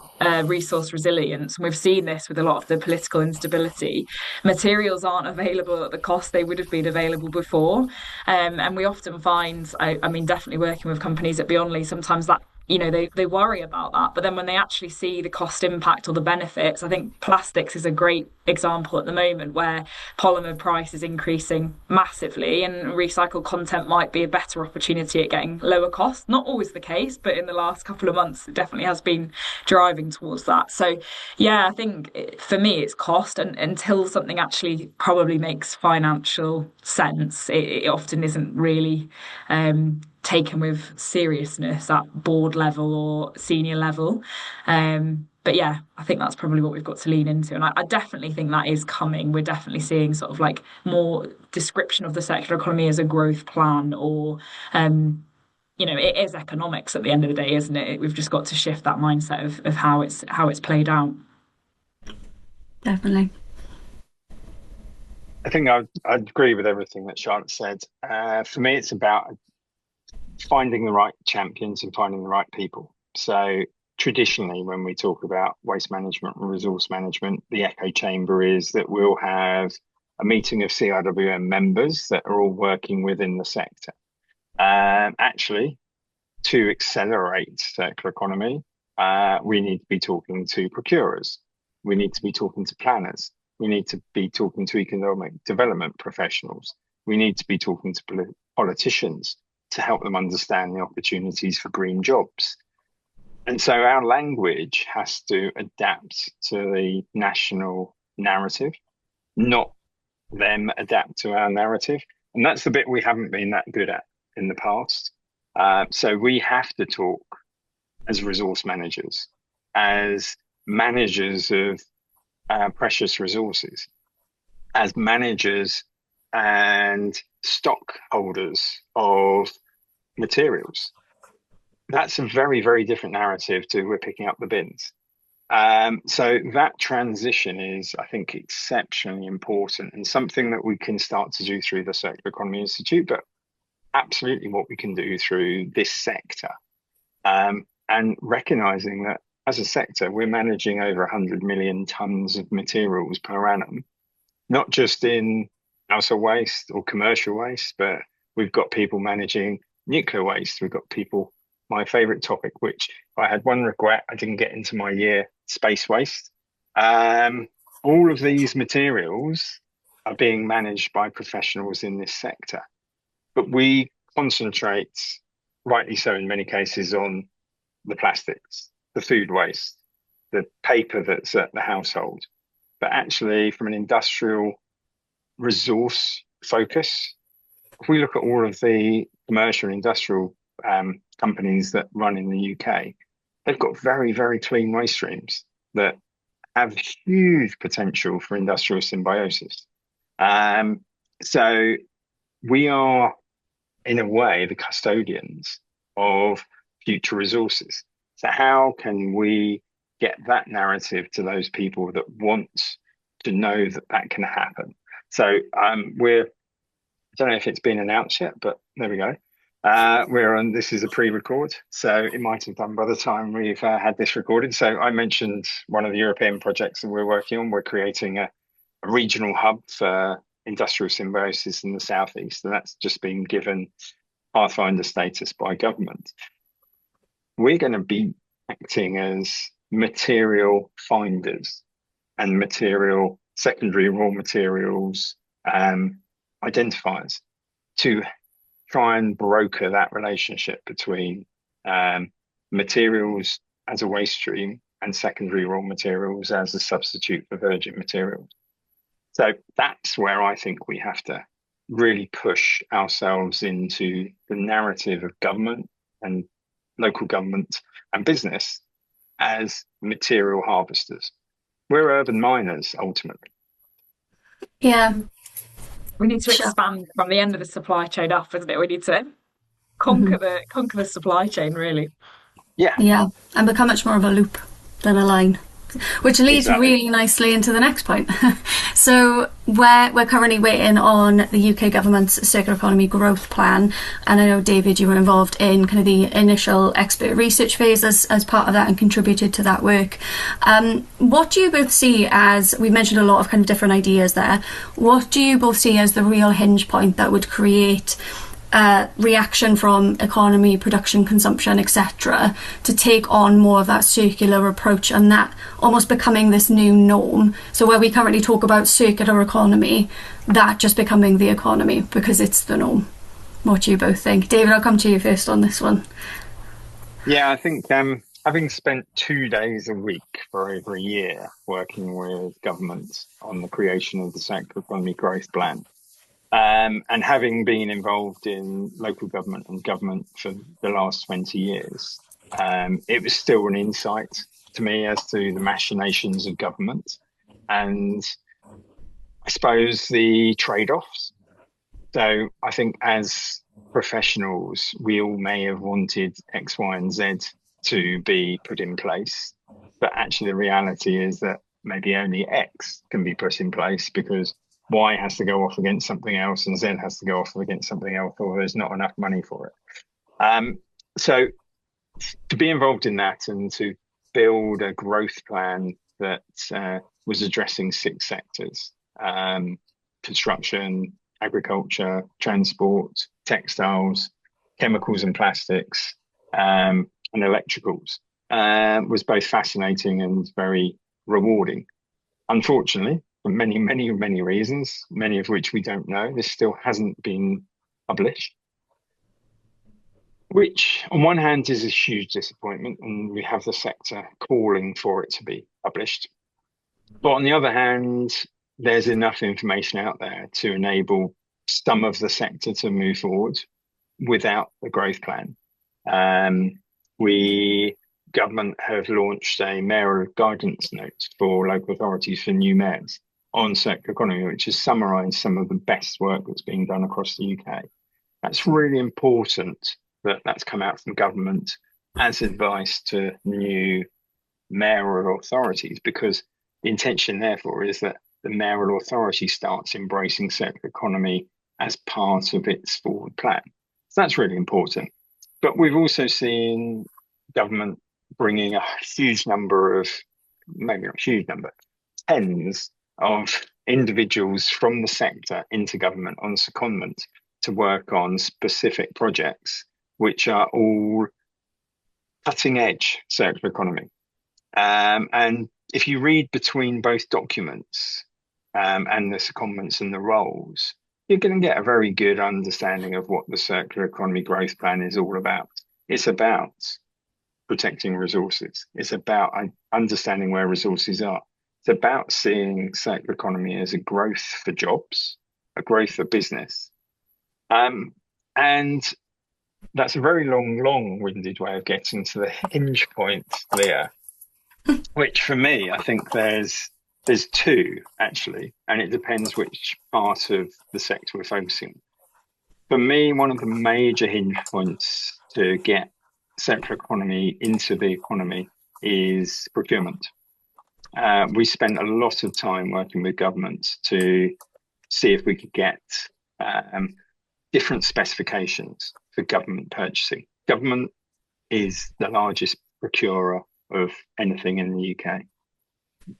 resource resilience, and we've seen this with a lot of the political instability, materials aren't available at the cost they would have been available before. And we often find, I mean, definitely working with companies at Beyondly, sometimes that, you know, they worry about that, but then when they actually see the cost impact or the benefits, I think plastics is a great example at the moment, where polymer price is increasing massively and recycled content might be a better opportunity at getting lower cost. Not always the case, but in the last couple of months it definitely has been driving towards that. So yeah, I think for me it's cost, and until something actually probably makes financial sense, it often isn't really taken with seriousness at board level or senior level. But yeah, I think that's probably what we've got to lean into. And I definitely think that is coming. We're definitely seeing sort of like more description of the circular economy as a growth plan, or you know, it is economics at the end of the day, isn't it? We've just got to shift that mindset of how it's played out. Definitely. I think I'd agree with everything that Charlotte said. For me, it's about finding the right champions and finding the right people. So traditionally, when we talk about waste management and resource management, the echo chamber is that we'll have a meeting of CIWM members that are all working within the sector. Actually, to accelerate circular economy, we need to be talking to procurers. We need to be talking to planners. We need to be talking to economic development professionals. We need to be talking to politicians to help them understand the opportunities for green jobs. And so our language has to adapt to the national narrative, not them adapt to our narrative. And that's the bit we haven't been that good at in the past. So we have to talk as resource managers, as managers of precious resources, as managers and stockholders of materials. That's a very, very different narrative to we're picking up the bins. So that transition is, I think, exceptionally important and something that we can start to do through the Circular Economy Institute, but absolutely what we can do through this sector. And recognizing that as a sector, we're managing over 100 million tons of materials per annum, not just in household waste or commercial waste, but we've got people managing nuclear waste. We've got people, my favorite topic, which I had one regret, I didn't get into my year, space waste. All of these materials are being managed by professionals in this sector, but we concentrate, rightly so in many cases, on the plastics, the food waste, the paper that's at the household. But actually, from an industrial resource focus, if we look at all of the commercial and industrial companies that run in the UK, they've got very, very clean waste streams that have huge potential for industrial symbiosis. So we are, in a way, the custodians of future resources. So how can we get that narrative to those people that want to know that that can happen? So I don't know if it's been announced yet, but there we go. This is a pre-record, so it might have done by the time we've had this recorded. So I mentioned one of the European projects that we're working on. We're creating a regional hub for industrial symbiosis in the southeast, and that's just been given Pathfinder status by government. We're going to be acting as material finders and material secondary raw materials identifiers to try and broker that relationship between materials as a waste stream and secondary raw materials as a substitute for virgin materials. So that's where I think we have to really push ourselves into the narrative of government and local government and business as material harvesters. We're urban miners, ultimately. Yeah. We need to expand from the end of the supply chain up, isn't it? We need to conquer the supply chain, really. Yeah, and become much more of a loop than a line. Which leads really nicely into the next point. So we're currently waiting on the UK government's circular economy growth plan, and I know, David, you were involved in kind of the initial expert research phase as part of that and contributed to that work. What do you both see as, we've mentioned a lot of kind of different ideas there, what do you both see as the real hinge point that would create reaction from economy, production, consumption, etc., to take on more of that circular approach and that almost becoming this new norm? So where we currently talk about circular economy, that just becoming the economy because it's the norm. What do you both think? David, I'll come to you first on this one. Yeah, I think having spent 2 days a week for over a year working with government on the creation of the circular economy growth plan, and having been involved in local government and government for the last 20 years, it was still an insight to me as to the machinations of government and I suppose the trade-offs. So I think as professionals, we all may have wanted X, Y, and Z to be put in place, but actually the reality is that maybe only X can be put in place because Y has to go off against something else and Z has to go off against something else, or there's not enough money for it. So to be involved in that and to build a growth plan that was addressing 6 sectors, construction, agriculture, transport, textiles, chemicals and plastics, and electricals, was both fascinating and very rewarding. Unfortunately, for many, many, many reasons, many of which we don't know, this still hasn't been published, which on one hand is a huge disappointment, and we have the sector calling for it to be published. But on the other hand, there's enough information out there to enable some of the sector to move forward without the growth plan. Government have launched a mayoral guidance note for local authorities for new mayors on circular economy, which has summarised some of the best work that's being done across the UK. That's really important that that's come out from government as advice to new mayoral authorities, because the intention, therefore, is that the mayoral authority starts embracing circular economy as part of its forward plan. So that's really important. But we've also seen government bringing a huge number of, maybe not a huge number, tens of individuals from the sector into government on secondment to work on specific projects, which are all cutting edge circular economy. And if you read between both documents and the secondments and the roles, you're going to get a very good understanding of what the circular economy growth plan is all about. It's about protecting resources. It's about understanding where resources are. It's about seeing circular economy as a growth for jobs, a growth for business. And that's a very long-winded way of getting to the hinge points, Leah, which for me, I think there's two, actually, and it depends which part of the sector we're focusing. For me, one of the major hinge points to get circular economy into the economy is procurement. We spent a lot of time working with government to see if we could get different specifications for government purchasing. Government is the largest procurer of anything in the UK,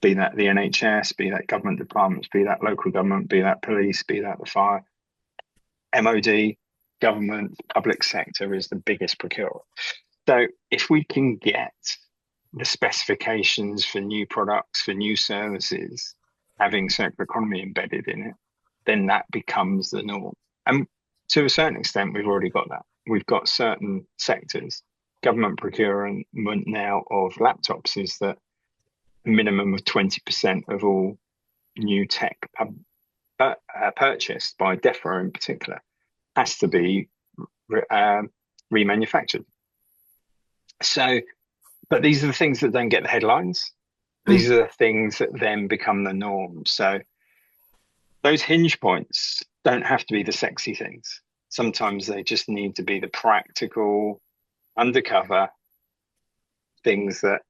be that the NHS, be that government departments, be that local government, be that police, be that the fire, MOD, government, public sector is the biggest procurer. So if we can get the specifications for new products, for new services, having circular economy embedded in it, then that becomes the norm. And to a certain extent, we've already got that. We've got certain sectors. Government procurement now of laptops is that a minimum of 20% of all new tech purchased by DEFRA in particular has to be remanufactured. So, but these are the things that don't get the headlines. These are the things that then become the norm. So those hinge points don't have to be the sexy things. Sometimes they just need to be the practical, undercover things that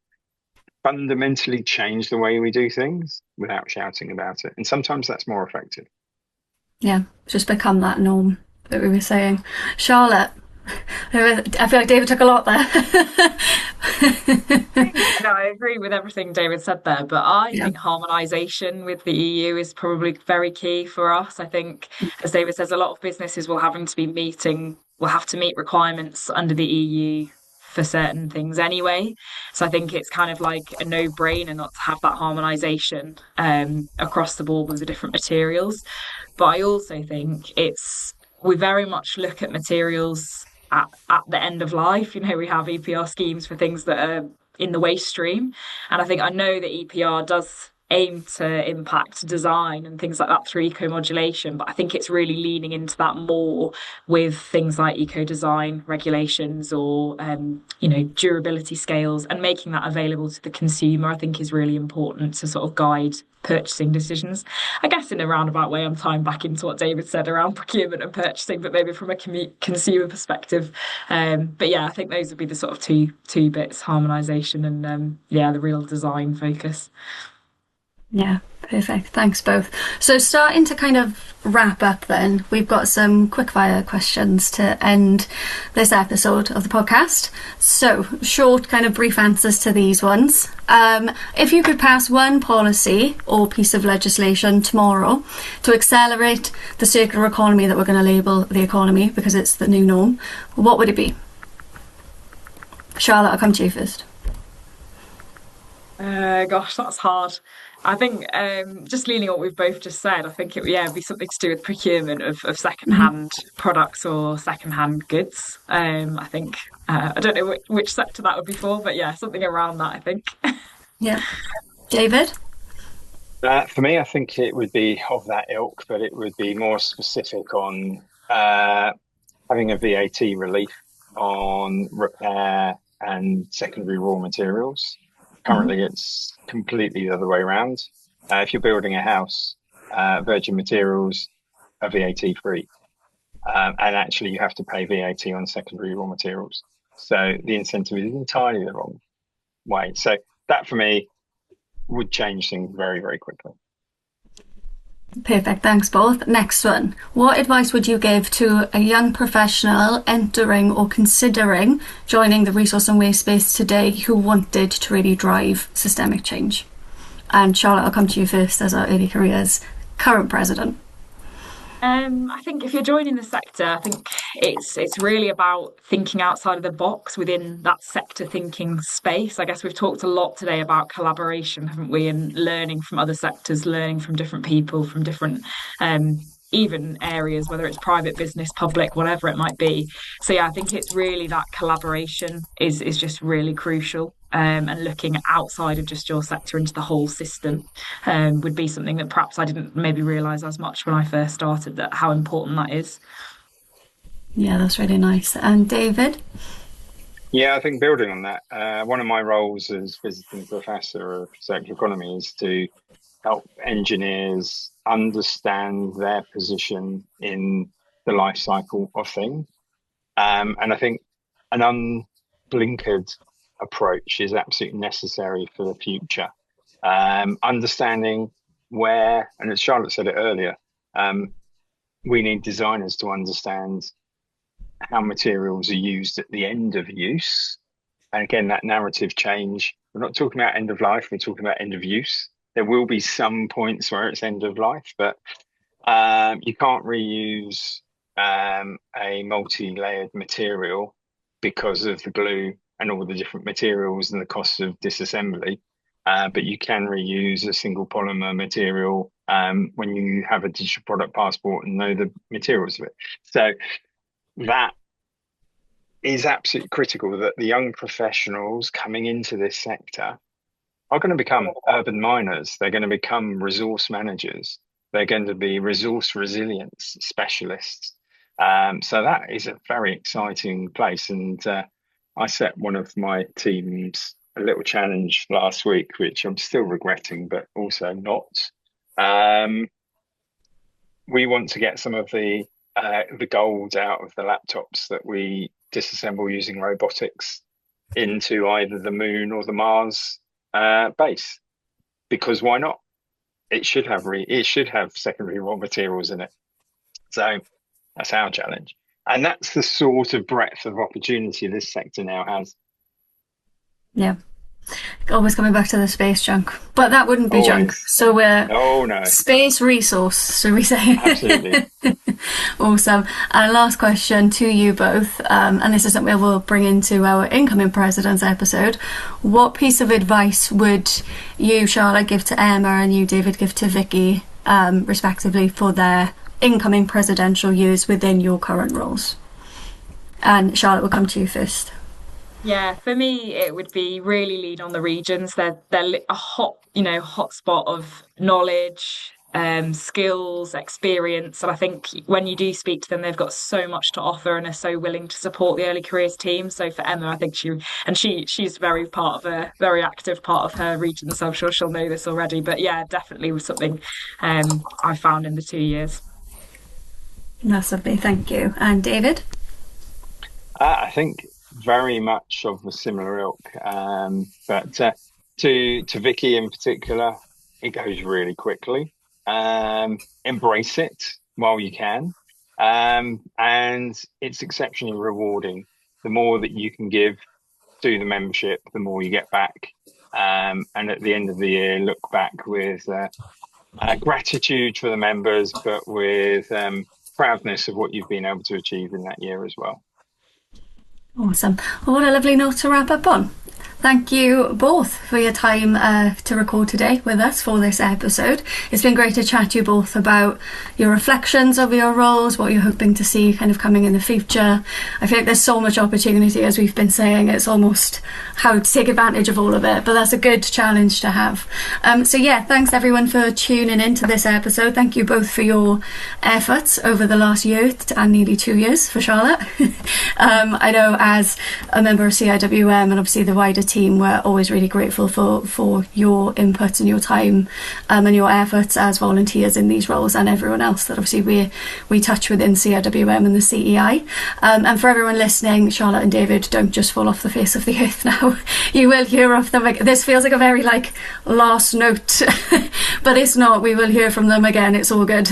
fundamentally change the way we do things without shouting about it. And sometimes that's more effective. Yeah, just become that norm that we were saying. Charlotte, I feel like David took a lot there. No, I agree with everything David said there, but I think harmonisation with the EU is probably very key for us. I think, as David says, a lot of businesses will have to meet requirements under the EU for certain things anyway. So I think it's kind of like a no-brainer not to have that harmonisation across the board with the different materials. But I also think we very much look at materials at the end of life. You know, we have EPR schemes for things that are in the waste stream. And I know that EPR does aim to impact design and things like that through eco-modulation, but I think it's really leaning into that more with things like eco-design regulations or durability scales, and making that available to the consumer I think is really important to sort of guide purchasing decisions. I guess in a roundabout way I'm tying back into what David said around procurement and purchasing, but maybe from a consumer perspective. But yeah, I think those would be the sort of two bits: harmonisation and the real design focus. Yeah, perfect. Thanks both. So starting to kind of wrap up then, we've got some quickfire questions to end this episode of the podcast. So, short, kind of brief answers to these ones. If you could pass one policy or piece of legislation tomorrow to accelerate the circular economy that we're going to label the economy because it's the new norm, what would it be? Charlotte, I'll come to you first. Gosh, that's hard. I think just leaning on what we've both just said, I think it'd be something to do with procurement of second-hand products or second-hand goods. I think I don't know which sector that would be for, but yeah, something around that, I think. Yeah. David? For me, I think it would be of that ilk, but it would be more specific on having a VAT relief on repair and secondary raw materials. Currently, it's completely the other way around. If you're building a house, virgin materials are VAT free. And actually, you have to pay VAT on secondary raw materials. So the incentive is entirely the wrong way. So that, for me, would change things very, very quickly. Perfect, thanks both. Next one. What advice would you give to a young professional entering or considering joining the resource and waste space today who wanted to really drive systemic change? And Charlotte, I'll come to you first as our early careers current president. I think if you're joining the sector, I think it's really about thinking outside of the box within that sector thinking space. I guess we've talked a lot today about collaboration, haven't we? And learning from other sectors, learning from different people, from different even areas, whether it's private business, public, whatever it might be. So yeah, I think it's really that collaboration is just really crucial. And looking outside of just your sector into the whole system would be something that perhaps I didn't maybe realise as much when I first started, that how important that is. Yeah, that's really nice. And David? Yeah, I think building on that, one of my roles as visiting professor of circular economy is to help engineers understand their position in the life cycle of things. And I think an unblinkered approach is absolutely necessary for the future. Understanding where, and as Charlotte said it earlier, we need designers to understand how materials are used at the end of use. And again, that narrative change, we're not talking about end of life, we're talking about end of use. There will be some points where it's end of life, but you can't reuse a multi-layered material because of the glue and all the different materials and the cost of disassembly. But you can reuse a single polymer material when you have a digital product passport and know the materials of it. So that is absolutely critical, that the young professionals coming into this sector are going to become urban miners. They're going to become resource managers. They're going to be resource resilience specialists. So that is a very exciting place. And I set one of my teams a little challenge last week, which I'm still regretting, but also not. We want to get some of the gold out of the laptops that we disassemble using robotics into either the moon or the Mars base, because why not? It should have secondary raw materials in it. So that's our challenge, and that's the sort of breadth of opportunity this sector now has. Yeah. Always coming back to the space junk, but that wouldn't be junk. So we're space resource, should we say? Absolutely. Awesome. And last question to you both, and this is something we'll bring into our incoming president's episode. What piece of advice would you, Charlotte, give to Emma, and you, David, give to Vicki, respectively, for their incoming presidential years within your current roles? And Charlotte, we'll come to you first. Yeah, for me, it would be really lean on the regions. They're a hot spot of knowledge, skills, experience. And I think when you do speak to them, they've got so much to offer and are so willing to support the early careers team. So for Emma, I think she's very very active part of her region. So I'm sure she'll know this already. But yeah, definitely was something I found in the 2 years. That's lovely, thank you. And David? I think very much of a similar ilk, but to Vicki in particular, it goes really quickly. Embrace it. while you can. And it's exceptionally rewarding. The more that you can give to the membership, the more you get back. And at the end of the year, look back with gratitude for the members, but with proudness of what you've been able to achieve in that year as well. Awesome. Well, what a lovely note to wrap up on. Thank you both for your time to record today with us for this episode. It's been great to chat to you both about your reflections of your roles, what you're hoping to see kind of coming in the future. I feel like there's so much opportunity, as we've been saying. It's almost how to take advantage of all of it, but that's a good challenge to have. So yeah, thanks everyone for tuning into this episode. Thank you both for your efforts over the last year and nearly 2 years for Charlotte. I know as a member of CIWM and obviously the wider team, we're always really grateful for your input and your time and your efforts as volunteers in these roles, and everyone else that obviously we touch within CIWM and the CEI. And for everyone listening, Charlotte and David don't just fall off the face of the earth now. You will hear of them. This feels like a very last note, but it's not. We will hear from them again. It's all good.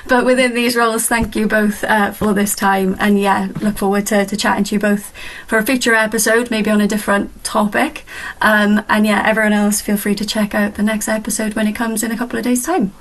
But within these roles, thank you both for this time, and yeah, look forward to chatting to you both for a future episode, maybe on a different topic. And yeah, everyone else, feel free to check out the next episode when it comes in a couple of days' time.